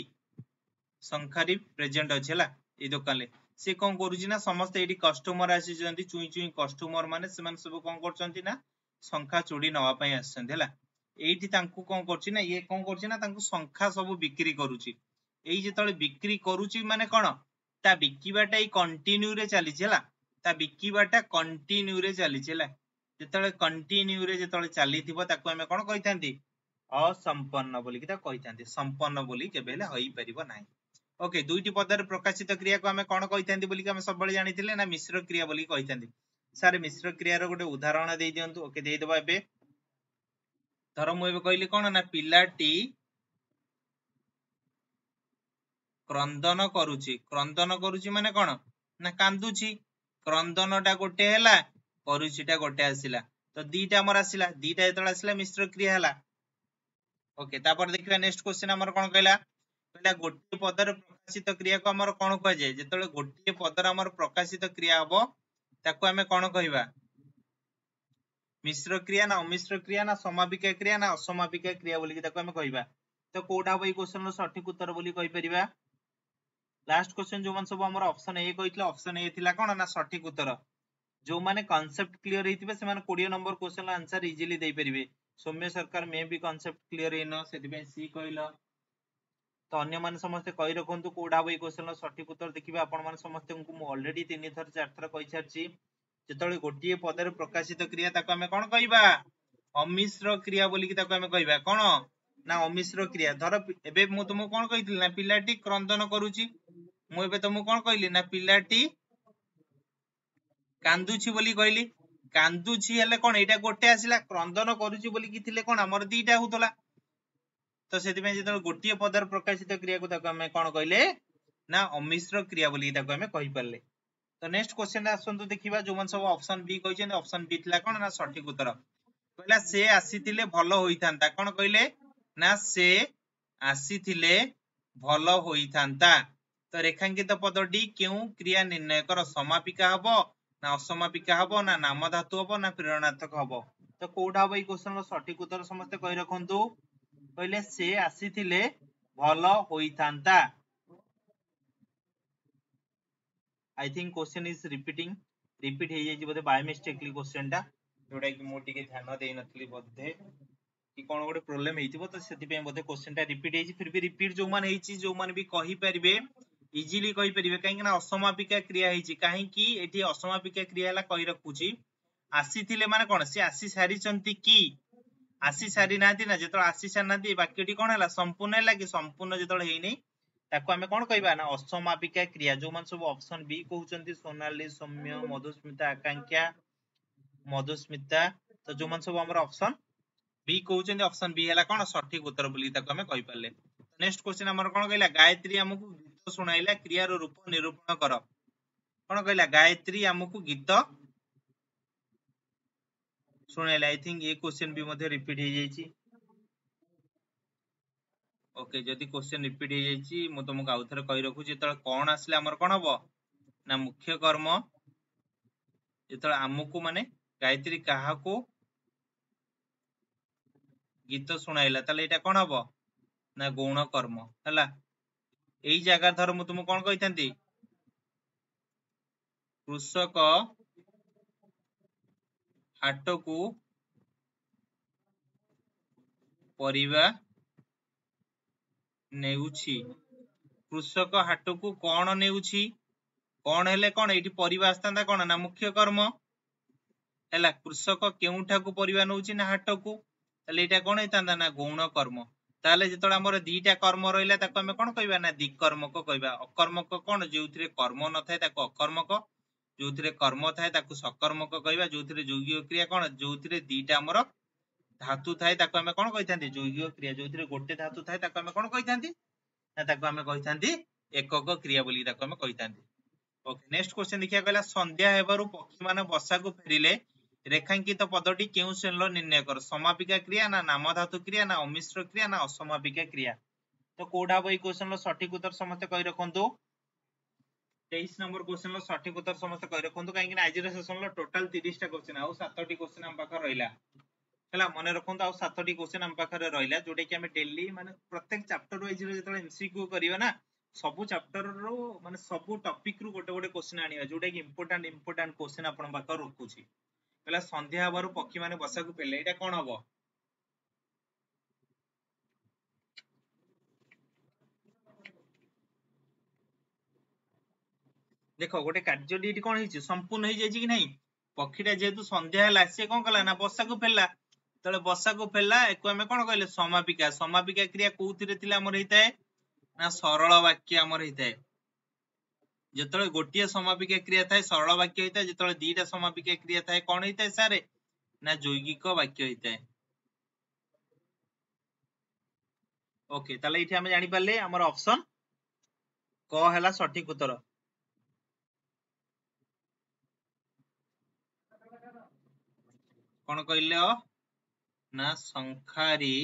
संखारी प्रेजेंट अछि हला ए दुकान ले से कोन करूची ना समस्त एठी कस्टमर आसी जंती चुई चुई कस्टमर माने सेमान सब कोन करचंती ना संखा चूड़ी नवा पई आछंती हला एठी तांकू कोन करची ना ये कोन करची ना तांकू संखा सब बिक्री करूची एई जेतळे बिक्री करूची माने कोन ता बिकिबाटा ई कंटिन्यू रे चली हला ता बिकिबाटा कंटिन्यू रे चली हला जेतळे कंटिन्यू रे जेतळे चली थिबो ताकू हमें कोन कहितांती असंपन्न बोली किता कहितांती संपन्न बोली केबेले होई परिबो नाही ओके दुईटी पदर प्रकाशित क्रिया को हमें कोन कहितांती बोली कि हमें सब बळे जानिथिले ना मिश्र क्रिया बोली कहितांती सारे मिश्र क्रिया रो गोटे उदाहरण देई दियंतु ओके देई देबा एबे धर मु एबे कहली कोन ना पिलाटी क्रंदन करूची माने कोन ना कांदुची क्रंदनटा गोटे हैला करूचीटा गोटे आसिला तो दीटा हमर आसिला दीटा जेतळ आसिला मिश्र क्रिया हैला ओके तापर देखिबा नेक्स्ट क्वेश्चन हमर कोन कहला कहला गोटे पदर प्रकाशित क्रिया को हमर कोन कह जाय जेतळे गोटे पदर हमर प्रकाशित क्रिया हबो ताको हमें कोन कहिबा मिश्र क्रिया ना अमिश्र क्रिया ना समापिका क्रिया ना असमापिका क्रिया बोली कि ताको हमें कहिबा तो कोडा बई क्वेश्चन रो सठिक उत्तर बोली कहि परिबा लास्ट क्वेश्चन जो मन सब हमर ऑप्शन ए कहितला ऑप्शन ए थिला कोन ना सठिक उत्तर जो माने कांसेप्ट क्लियर हेतिबे से माने 20 नंबर क्वेश्चन आंसर इजीली देई परिबे सौम्य सरकार मे भी कांसेप्ट क्लियर हेनो सेति पे सी कहिला तो अन्य माने समस्त कहि रखंतु कोडा बई क्वेश्चन सठिक उत्तर देखिबे आपण माने समस्त को मु ऑलरेडी 3 थर 4 थर कहि छारची जेतळे गोटिए पदर प्रकाशित क्रिया ताको हमें कोन कहिबा अमिश्र क्रिया बोली कि ताको हमें कहिबा कोन ना अमिश्र क्रिया धर एबे मु तुमको कोन कहितली ना पिलाटी क्रंदन करूची मु एबे तुमको कोन कहिली ना पिलाटी कांदुची बोली कहली कांदुची हेले कोन एटा गोटे आसिला क्रंदन करूची बोली कि थिले कोन हमर दीटा होतला तो सेति में जेतळ गोटिए पदर प्रकाशित क्रिया को ताको हमें कोन कहिले ना अमिश्र क्रिया बोली ताको हमें कहि परले तो नेक्स्ट क्वेश्चन आसंतु देखिबा जो मन सब ऑप्शन बी कहिछन ऑप्शन बी थिला कोन ना सठिक उत्तर कहला से आसीथिले भलो होइथांता कोन कहिले ना से आसीथिले भलो होइथांता तो रेखांकित पदटी केउ क्रिया निर्णय कर समापिका हबो ना असमापिका हबो ना नाम धातु हबो ना प्रेरणार्थक हबो तो कोडा बई क्वेश्चन रो सठिक उत्तर समस्त कहि रखंतु कहले से आसीथिले भलो होइथांता I think question is repeat हे जाई बोधे बाय मिस्टेकली क्वेश्चन टा जोडा कि मो टिके ध्यान देई नथली बोधे कि कोन गोटे प्रॉब्लम हेतिबो तो सेति पे बोधे क्वेश्चन टा रिपीट हेची फिर भी रिपीट जो मान हेची जो मान भी कहि परिबे इजीली कहि परिबे काहे ना असमापिका क्रिया हेची काहे कि एठी असमापिका क्रिया हला कहि रखुची आसीथिले माने कोन से आसी सारी चंती की आसी सारी नाती ना जेतो आसी सारी नाती वाक्यटी कोन हला संपूर्ण हला कि संपूर्ण जेतो हेइ नै ताको हमें कोन कहबा ना असमापिका क्रिया जो मान सब ऑप्शन बी कहउचंती सोनाली सौम्य मधुस्मिता आकांक्षा मधुस्मिता तो जो मान सब हमर ऑप्शन बी कहउचंती ऑप्शन बी हला कोन सठिक उत्तर बोली ताको हमें कहि परले नेक्स्ट क्वेश्चन हमर कोन कहला गायत्री हमकु गीत सुनाइला क्रिया रो रूप निरूपण कर कोन कहला गायत्री हमकु गीत सुनाइला आई थिंक ये क्वेश्चन भी मध्ये रिपीट हे जाईची ओके जदी क्वेश्चन रिपीट हे जाईची मु तुमको आउथरे कहि रखु जेतळ कोन आसले हमर कोन हबो ना मुख्य कर्म जेतळ हमकु माने गायत्री काहाकू गीत सुनाइला ताले एटा कोन हबो ना गौण कर्म हला एई जगह धर मु तुमको कोन कहिथांती कृषक हाटकू परिबा नेउछि कृषक हाटकू कोन नेउछि कोन हेले कोन एठी परिबा आस्तांता कोन ना मुख्य कर्म हला कृषक केउठा को परिबा नउछि ना हाटकू ताले एटा कोन हेतांता ना गौण कर्म ताले जेतळ हमर दीटा कर्म रहिला ताको हमें कोन कहबा ना दिकर्मक कहबा अकर्मक कोन जोउथिरे कर्म न थाए ताको अकर्मक जोउथिरे कर्म थाए ताको सकर्मक कहबा जोउथिरे यौगिक क्रिया कोन जोउथिरे दीटा हमर धातु थाए ताको हमें कोन कहिथांती यौगिक क्रिया जोउथिरे गोटे धातु थाए ताको हमें कोन कहिथांती ना ताको हमें कहितांती एकक क्रिया बोली ताको हमें कहितांती। ओके नेक्स्ट क्वेश्चन देखिया कहला संध्या हेबारु पक्षी माने बसा को फेरिले रेखांकित पदटी केउ श्रेणीर निर्णय कर समापिका क्रिया ना नामधातु क्रिया ना अमिश्र क्रिया ना असमापिका क्रिया। तो कोडा बई क्वेश्चन रो सठिक उत्तर समस्त कहि रखंतु 23 नंबर क्वेश्चन रो सठिक उत्तर समस्त कहि रखंतु काहे कि आज रो सेशन रो टोटल 30 टा क्वेश्चन आउ 7 टी क्वेश्चन हम पाखर रहिला हला मने रखंतु आउ 7 टी क्वेश्चन हम पाखर रहिला जोटे कि हमें डेली माने प्रत्येक चैप्टर वाइज रो जतले एमसीक्यू करियो ना सबु चैप्टर रो माने सबु टॉपिक रू गोटे गोटे क्वेश्चन आनिया जोटा कि इंपोर्टेंट क्वेश्चन आपण पाखर रखुची कहला संध्या हबारु पक्षी माने बसा को पेले एटा कोन हबो देखो गोटे कार्यटी एटी कोन हिची संपूर्ण हो जाई कि नहीं पक्षीटा जेहेतु संध्या हला से कोन कला ना बसा को फेलला तले बसा को फेलला एको हमें कोन कहले समापिका क्रिया कोउथिरे थिला हमर हिताए ना सरल वाक्य हमर हिताए जेतले गोटिए समापिका क्रिया थाए सरल वाक्य हिताए जेतले दीटा समापिका क्रिया थाए कोन हिताए सारे ना यौगिक वाक्य हिताए। ओके ताले इठी हमें जानि पाले हमर ऑप्शन क हला सठिक उत्तर कोन कहले ना संखारी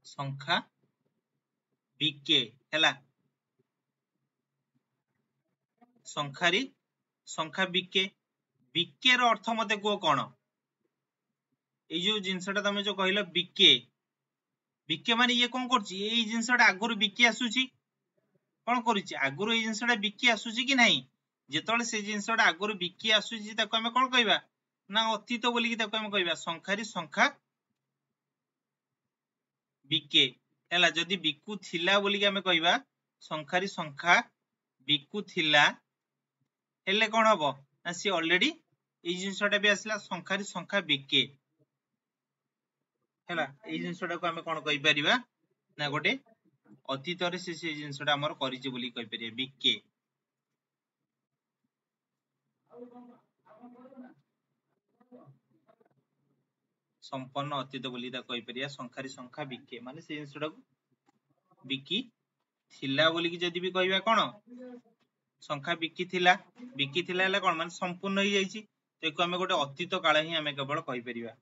संख्या बीके हैला संखारी संख्या बीके बीके रो अर्थ मते को कोन ए जो जिंसटा तमे जो कहलो बीके बीके माने ये कोन करछि ए जिंसटा आगुर बीके आसुची कोन करिछि आगुर ए जिंसटा बीके आसुची कि नहीं जेतले से जिंसटा आगुर बीके आसुची ताको हमें कोन कहबा ना अतीत बोली कि ताको हमें कहबा संखारी संख्या बीके हैला जदी बिकु थिला बोली कि हमें कहबा संखारी संख्या बिकु थिला हेले कोन हबो ना सी ऑलरेडी ए जिंसटा भी आसला संखारी संख्या बीके हैला ए जिंसटा को हमें कोन कहि परिबा ना गोटे अतीत रे से जिंसटा हमर करिछि बोली कहि परिबा बीके संपन्न अतीत बोली ता कहि परिया संखारी संख्या बीके माने से जिंसटा को बिकी थिला बोली कि जदी भी कहबा कोन संख्या बिकी थिला हेले कोन माने संपूर्ण हो जाईछि तो एको हमें गोटे अतीत काल ही हमें केवल कहि परिबा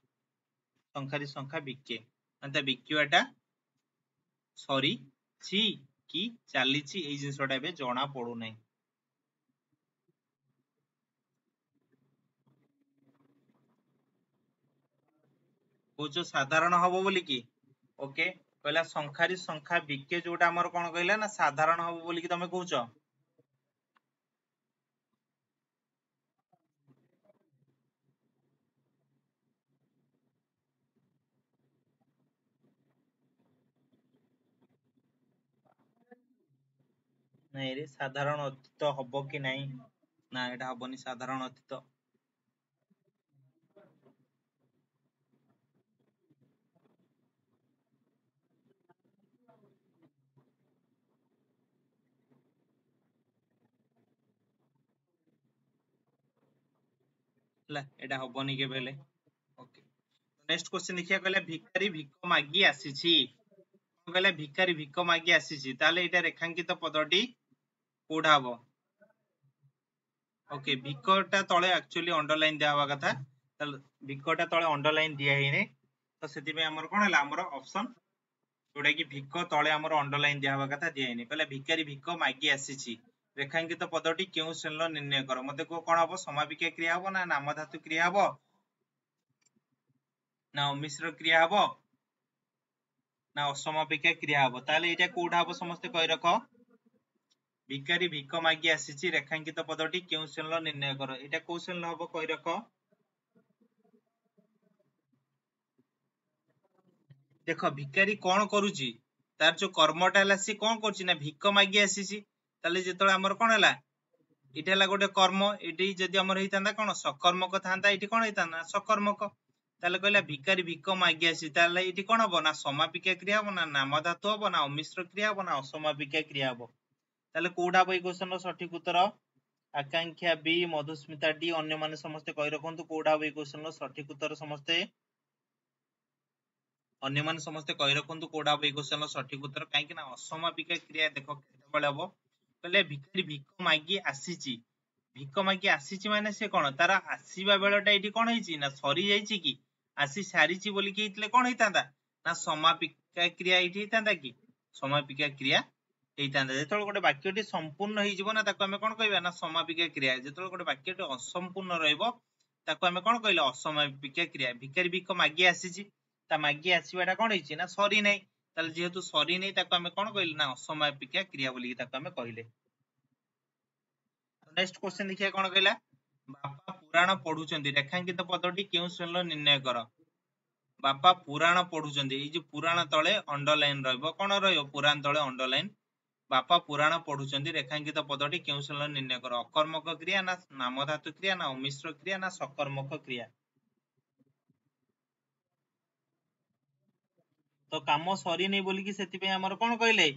संखारी संख्या बीके माने बिकिवाटा सॉरी छि कि चालीछि ए जिंसटा बे जणा पडु नै कोचो साधारण हबो बोली कि ओके कहला संखारी संख्या बीके जोटा हमर कोन कहला ना साधारण हबो बोली कि तमे कहउछो नहीं रे साधारण अतीत हबो कि नहीं ना एटा हबोनी साधारण अतीत ला एटा हबोनी के बेले ओके नेक्स्ट क्वेश्चन देखिया कहले भिखारी भिख मागी आसीछि कहले भिखारी भिख मागी आसीछि ताले एटा रेखांकित पदटी कोडा हबो ओके भिखटा तळे एक्चुअली अंडरलाइन दिया हवा कथा ताले भिखटा तळे अंडरलाइन दिया हेने तो सेति में हमर कोन हला हमर ऑप्शन जोटा कि भिख तळे हमर अंडरलाइन दिया हवा कथा दिया हेने कहले भिखारी भिख मागी आसीछि रेखांकित पदटी केउ श्रेणीर निर्णय कर मते को कोन हबो समापिका क्रिया हबो ना नामधातु क्रिया हबो ना अमिश्र क्रिया हबो ना असमापिका क्रिया हबो ताले एटा कोडा हबो समस्त कहि रखो भिखारी भिख मागी आसीछि रेखांकित पदटी केउ श्रेणीर निर्णय कर एटा को श्रेणीर हबो कहि रखो देखो भिखारी कोन करूची तार जो कर्मटा हला से कोन करची ना भिख मागी आसीछि ताले जेतळे हमर कोन हला इटा हला गोटे कर्म एटी जदी हमर हेतांदा कोन सकर्मक थांदा एटी कोन हेतांदा सकर्मक ताले कहला भिखारी भिख मागी आसी ताले एटी कोन हबो ना समापिका क्रिया हबो ना नामधातु हबो ना अमिश्र क्रिया हबो ना असमापिका क्रिया हबो ताले कोडा बई क्वेश्चन रो सठिक उत्तर आकांक्षा बी, मधुस्मिता डी, अन्य माने समस्ते कहि रखंतु कोडा बे क्वेश्चन रो सठिक उत्तर समस्ते अन्य माने समस्ते कहि रखंतु कोडा बे क्वेश्चन रो सठिक उत्तर काहे कि ना असमापिका क्रिया देखो केते बेले हबो कहले भिखारी भिख मागी आसीची भिख मागी आसीची माने से कोन तार आसीबा बेलटा एठी कोन हेची ना सरी जाईची कि आसी सारीची बोली कि इतले कोन हेतांदा ना समापिका क्रिया एठी हेतांदा कि समापिका क्रिया हेतांदा जेतोल गोटे वाक्यटी संपूर्ण हेई जिवो ना ताको हमें कोन कहबा ना समापिका क्रिया जेतोल गोटे वाक्यटी असंपूर्ण रहइबो ताको हमें कोन कहले असमापिका क्रिया भिखारी भिख मागी आसीची ता मागी आसीबाटा कोन हेची ना सरी नै ताले जेहेतु सरी नै ताको हमें कोन कहले ना असमापिका क्रिया बोली कि ताको हमें कहले नेक्स्ट क्वेश्चन देखिया कोन कहला बापा पुराण पढुचंदी रेखांकित पदटी केउ श्रेणीर निर्णय कर बापा पुराण पढुचंदी ए जे पुराण तळे अंडरलाइन रहइबो कोन रहइबो पुराण तळे अंडरलाइन बापा पुराण पढुचंदी रेखांकित पदटी केउ श्रेणीर निर्णय कर अकर्मक क्रिया ना नामधातु क्रिया ना अमिश्र क्रिया ना सकर्मक क्रिया तो काम सरी नै बोली कि सेति पे हमर कोन कहले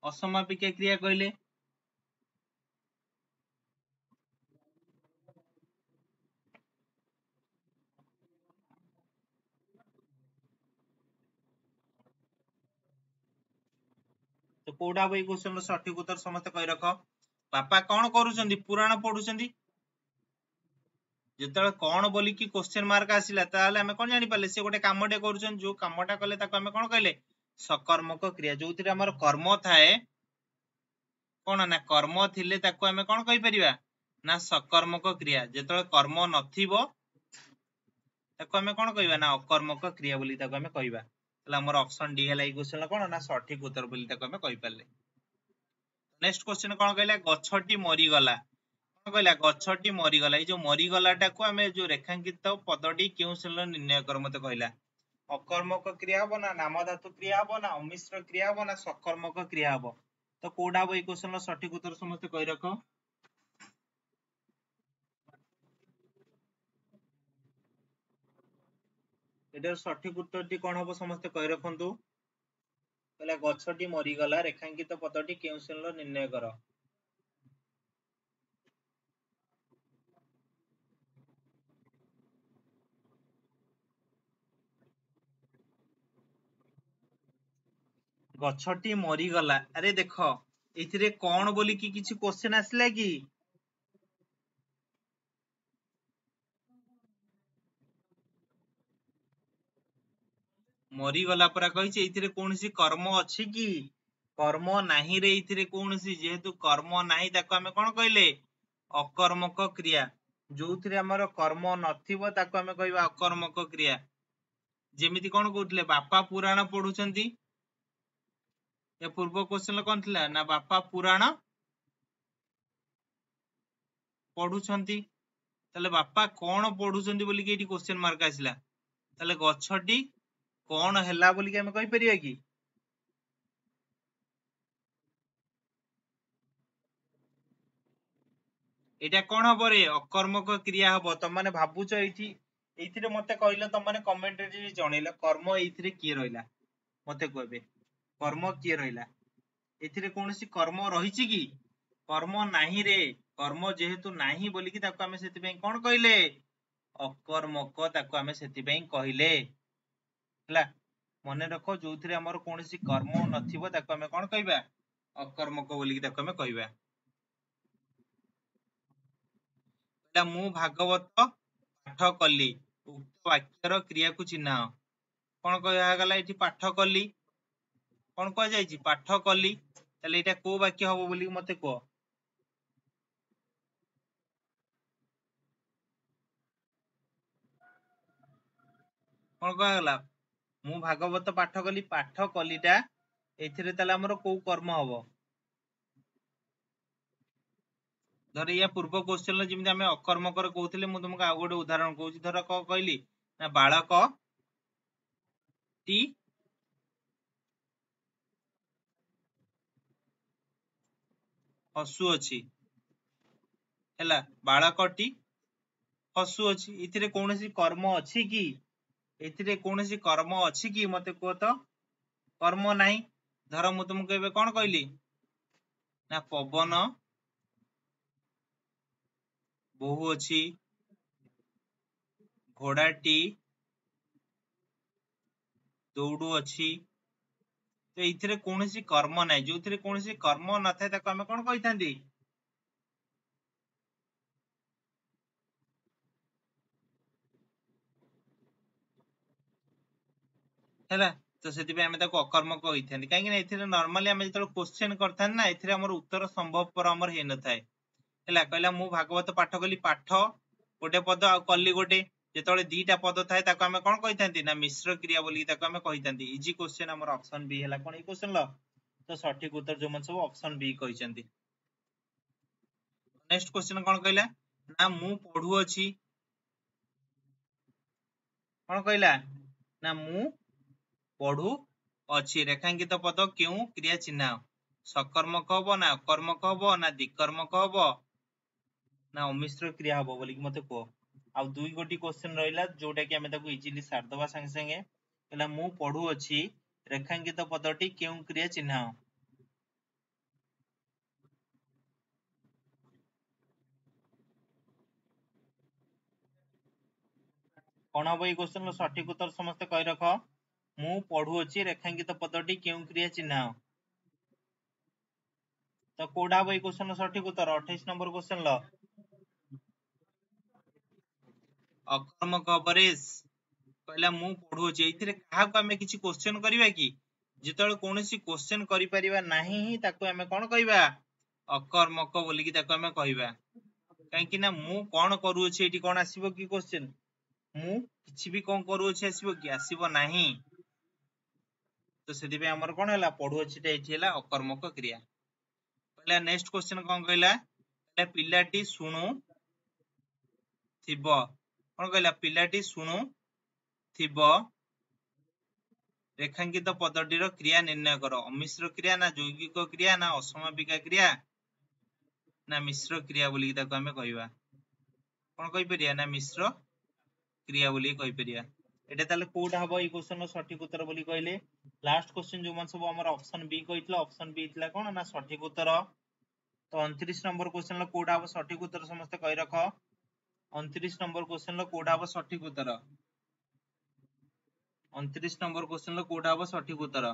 असमापिका क्रिया कहले तो कोडा बई क्वेश्चन रो सठिक उत्तर समस्त कहि रख पापा कोन करूचंदी पुराण पढुचंदी जेतବେଳେ कोन बोली कि क्वेश्चन मार्क आसिला ताले हमें कोन जानि पाले से गोटे कामटे करूचन जो कामटा कले ताको हमें कोन कहले सकर्मक क्रिया जोथिरे हमर कर्म थाए कोन ना कर्म थिले ताको हमें कोन कहि परिबा ना सकर्मक क्रिया जेतବେଳେ कर्म नथिबो ताको हमें कोन कहबा ना अकर्मक क्रिया बोली ताको हमें कहबा तले हमर ऑप्शन डी हला ई क्वेश्चन कोन ना सठिक उत्तर बोली ताको हमें कहि पाले नेक्स्ट क्वेश्चन कोन कहला गछटी मरी गला कोन कहला गछटी मरी गला ए जो मरी गलाटा को हमें जो रेखांकित पदटी केउ श्रेणीर निर्णय कर मते कहला अकर्मक क्रिया हबो ना नामधातु क्रिया हबो ना अमिश्र क्रिया हबो ना सकर्मक क्रिया हबो तो कोडा हबो ई क्वेश्चन रो सठिक उत्तर समस्त कहि रखो एटार सठिक उत्तरटी कोन हबो समस्त कहि रखंतु कहला गछटी मरी गला रेखांकित पदटी केउ श्रेणीर निर्णय कर गछटी मरी गला अरे देखो एथिरे कोन बोली कि किछि क्वेश्चन आसला कि मरी गला परा कहिछि एथिरे कोनसी कर्म अछि कि कर्म नाही रे एथिरे कोनसी जेहेतु कर्म नाही ताको हमें कोन कहले अकर्मक क्रिया जोथिरे हमर कर्म नथिबो ताको हमें कहबा अकर्मक क्रिया जेमिति कोन कहउतले बापा पुराण पढुचंदी ए पूर्व क्वेश्चन कोन थिला ना बापा पुराण पढुचंदी तले बापा कोन पढुचंदी बोली कि एठी क्वेश्चन मार्क आसिला तले गछटी कोन हैला बोली कि हमें कहि परिया कि एटा कोन हबो रे अकर्मक क्रिया हबो त माने भाबुच एठी एथिरे मते कहिलो त माने कमेंट रे जणैला कर्म एथिरे की रहिला मते कहबे कर्म की रहिला एथिरे कोनसी कर्म रहिछि कि कर्म नाही रे कर्म जेहेतु नाही बोली कि ताको हमें सेति पई कोन कहिले अकर्मक ताको हमें सेति पई कहिले हला मने रखो जोथिरे हमर कोनसी कर्म नथिबो ताको हमें कोन कहबा अकर्मक बोली कि ताको हमें कहबा मु भागवत पाठ कली उक्त वाक्यर क्रिया को चिन्ह कोन कहया गला एठी पाठ कली कोन कह जायछि पाठ कली तले एटा को वाक्य हबो बोली मते को कोन कह गला मु भागवत पाठ कलीटा एथिरे तले हमर को कर्म हबो धर या पूर्व क्वेश्चन जिमिति हमें अकर्मक रे कहउथिले मु तुमको आ गोटे उदाहरण कहउछि धर क कहली ना बालक टी हसु अछि हैला बालकटी हसु अछि इथिरे कोनोसी कर्म अछि कि एथिरे कोनोसी कर्म अछि कि मते को तो कर्म नाही धर मु तुमको एबे कोन कहली ना पवन ବୋହୁ ଅଛି, ଘୋଡ଼ାଟି ଦୌଡୁ ଅଛି। ତ ଏଇଥିରେ କୌଣସି କର୍ମ ନାହିଁ, ଯୋଉଥିରେ କୌଣସି କର୍ମ ନଥାଏ ତାକୁ ଆମେ କଣ କହିଥାନ୍ତି? ହେଲା, ତ ସେଥିପାଇଁ ଆମେ ତାକୁ ଅକର୍ମକ କହିଥାନ୍ତି। କାହିଁକି ନା ଏଥିରେ ନର୍ମାଲି ଆମେ ଯେତେବେଳେ କ୍ୱେଶ୍ଚେନ କରିଥାନ୍ତି ନା, ଏଥିରେ ଆମର ଉତ୍ତର ସମ୍ଭବପର ଆମର ହେଇନଥାଏ। ହେଲା, କହିଲା ମୁଁ ଭାଗବତ ପାଠ କଲି, ପାଠ ଗୋଟେ ପଦ ଆଉ କଲି ଗୋଟେ, ଯେତେବେଳେ ଦିଟା ପଦ ଥାଏ ତାକୁ ଆମେ କଣ କହିଥାନ୍ତି? ନା ମିଶ୍ର କ୍ରିୟା ବୋଲି ତାକୁ ଆମେ କହିଥାନ୍ତି। ଇଜି କ୍ୱେଶ୍ଚେନ ଆମର ଅପସନ ବି ହେଲା। କଣ ଏଇ କ୍ୱେଶ୍ଚନ ର ତ ସଠିକ ଉତ୍ତର ଯୋଉମାନେ ସବୁ ଅପସନ ବି କହିଛନ୍ତି। ନେକ୍ସଟ କ୍ୱେଶ୍ଚନ କଣ କହିଲା? ନା ମୁଁ ପଢୁଅଛି। କଣ କହିଲା? ନା ମୁଁ ପଢୁ ଅଛି, ରେଖାଙ୍କିତ ପଦ କେଉଁ କ୍ରିୟା ଚିହ୍ନ? सकर्मक हब ना अकर्मक हब ना द्विकर्मक हब ना अमिश्र क्रिया हब बोली मते को। आउ दुई गोटी क्वेश्चन रहिला जोटा कि हमें ताको इजीली सार दबा संगे संगे। कहला मु पढु अछि रेखांकित पदटी केउ क्रिया चिन्ह? कौन हम ये क्वेश्चन सठिक उत्तर समस्त कही रख। मु पढ़ु अछि रेखांकित पदटी केउ क्रिया चिन्ह? तो कोडा हम ये क्वेश्चन सठिक उत्तर 28 नंबर क्वेश्चन ल अकर्मक परेश कहला मु पढ़ु अछि। एथिरे काहाको हमें किछि क्वेश्चन करिवा कि जेतବେଳେ कोनोसी क्वेश्चन करि परिबा नाही ही ताको हमें कोन कहिबा? अकर्मक बोली कि ताको हमें कहिबा। काहे कि ना मु कोन करू अछि एठी कोन आसीबो कि क्वेश्चन? मु किछि भी कोन करू अछि आसीबो कि आसीबो नाही। तो सेति पे हमर कोन हला पढु अछि टे एठी हला अकर्मक क्रिया। कहला नेक्स्ट क्वेश्चन कोन कहला? कहला पिलाटी सुनु थिबो। कोन कहला? पिलाटी सुनु थिबो रेखांकित पदटीर क्रिया निर्णय करो। अमिश्र क्रिया ना यौगिक क्रिया ना असमापिका क्रिया ना मिश्र क्रिया बोली ताको हमें कहिबा। कोन कहि परिया? ना मिश्र क्रिया बोली कहि परिया। एटा ताले कोडा हबो ई क्वेश्चन रो सठिक उत्तर बोली कहले। लास्ट क्वेश्चन जो मन सब हमर ऑप्शन बी कहितला, ऑप्शन बी इतला कोन ना सठिक उत्तर। तो 29 नंबर क्वेश्चन लो कोडा हबो सठिक उत्तर समस्त कहि रख। 29 नंबर क्वेश्चन लो कोडा हबो सठिक उत्तर। 29 नंबर क्वेश्चन लो कोडा हबो सठिक उत्तर।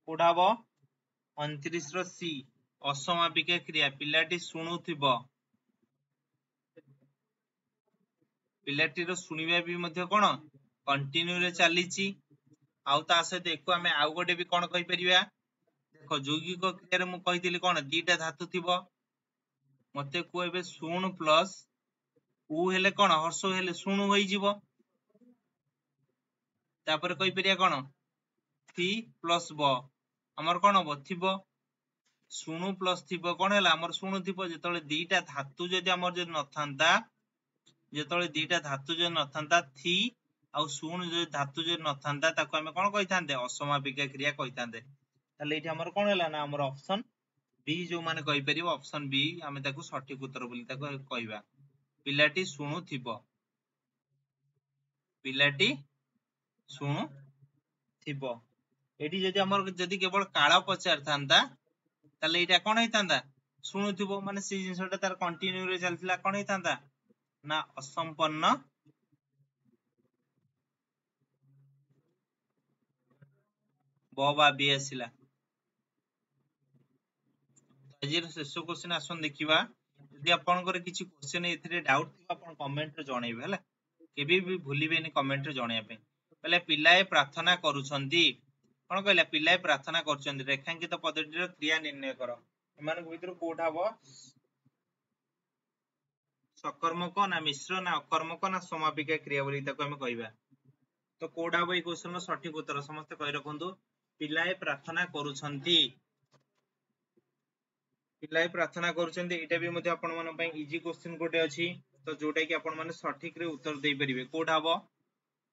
कोडा हबो 29 रो सी असमापिका क्रिया। पिलाटी सुनुथिबो, पिलाटीर सुनिबा भी मध्य कोन कंटिन्यू रे चलीची। आउ ता सहित एको हमें आउ गोटे भी कोन कहि परिबा? देखो यौगिक क्रिया रे मु कहितली कोन दीटा धातु थिबो। मते को एबे सुन प्लस उ हेले कोन हर्ष हेले सुनु होई जिवो। तापर कहि परिया कोन थी प्लस ब हमर कोन हबो थिबो। सुनु प्लस थिबो कोन हैला हमर सुनु थिबो। जेतळे दीटा धातु जदि हमर जे नथांता, जेतळे दीटा धातु जे नथांता थी आउ सुन जे धातु जे नथांता ताको हमें कोन कहिथांते? असमापिका क्रिया कहिथांते। ताले एठी हमर कोन हैला ना हमर ऑप्शन बी जो माने कहि परिबो ऑप्शन बी हमें ताको सठिक उत्तर बोली ताको कहिबा। पिलाटी सुनु थिबो, पिलाटी सुनु थिबो। एठी जदि हमर जदि केवल काळ पचार थांता ताले एटा कोन हेतांता? सुनुथिबो माने से जिंसटा तार कंटिन्यू रे चलथिला कोन हेतांता? ना असंपन्न ब बा बी आसिला। आजिर शेष क्वेश्चन आसन देखिबा। यदि आपनकर किछि क्वेश्चन एथिरे डाउट थिबा आपन कमेंट रे जणैबे हला। केबे भी भूलिबेनी कमेंट रे जणैया पे। पहले पिलाए प्रार्थना करूछंती। कोन कहला? पिलाए प्रार्थना करूछंती रेखांकित पदटीर क्रिया निर्णय करो। एमान भितर कोठा हबो सकर्मक ना मिश्र ना अकर्मक ना समापिका क्रिया बोली ताको हम कहिबा। तो कोडा हबो ए क्वेश्चन रो सठिक उत्तर समस्त कहि रखंतु। पिलाए प्रार्थना करूछंती, पिलाए प्रार्थना करूछंती एटा भी मध्ये आपण मन पई इजी क्वेश्चन कोटे अछि। तो जोटा कि आपण माने सठिक रे उत्तर देई परिबे। कोडा हबो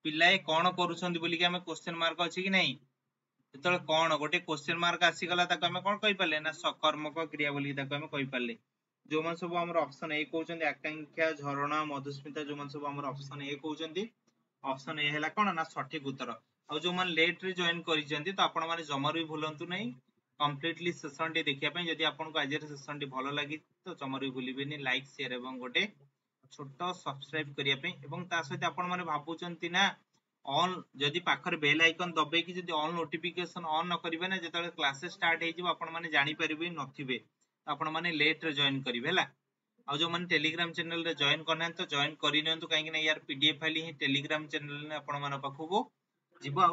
पिलाए कोन करूछंती बोली कि हमें क्वेश्चन मार्क अछि कि नहीं। जेतळे कोन गोटे क्वेश्चन मार्क आसी गला ताको हमें कोन कहि परले? ना सकर्मक क्रिया बोली ताको हमें कहि परले। जो मन सब हमर ऑप्शन ए कहउछंती आकांक्षा झरणा मधुस्मिता जो मन सब हमर ऑप्शन ए कहउछंती ऑप्शन ए हैला कोन ना सठिक उत्तर। आ जो मन लेट रे जॉइन करिसेंती तो आपण माने जमर भी भूलंतु नहीं कम्प्लीटली सेशन टी देखिया पई जदि आपन को आज सेशन टी भलो लागि तो जमर भी भूलिबेनी लाइक शेयर एवं गोटे छोट सब्सक्राइब करिया पई एवं ता सहित आपन माने भाबुचंती ना ऑन जदि पाखर बेल आइकन दबे कि जदि ऑन नोटिफिकेशन ऑन न करिवे ना जतले क्लासेस स्टार्ट हे जिवो आपन माने जानि परिबे नथिबे आपन माने लेट रे जॉइन करिवे हला आ जो माने टेलीग्राम चैनल रे जॉइन करना तो जॉइन करि नंतु काहे कि ना यार पीडीएफ फाइल ही टेलीग्राम चैनल ने आपन माने पाखु को जिवो।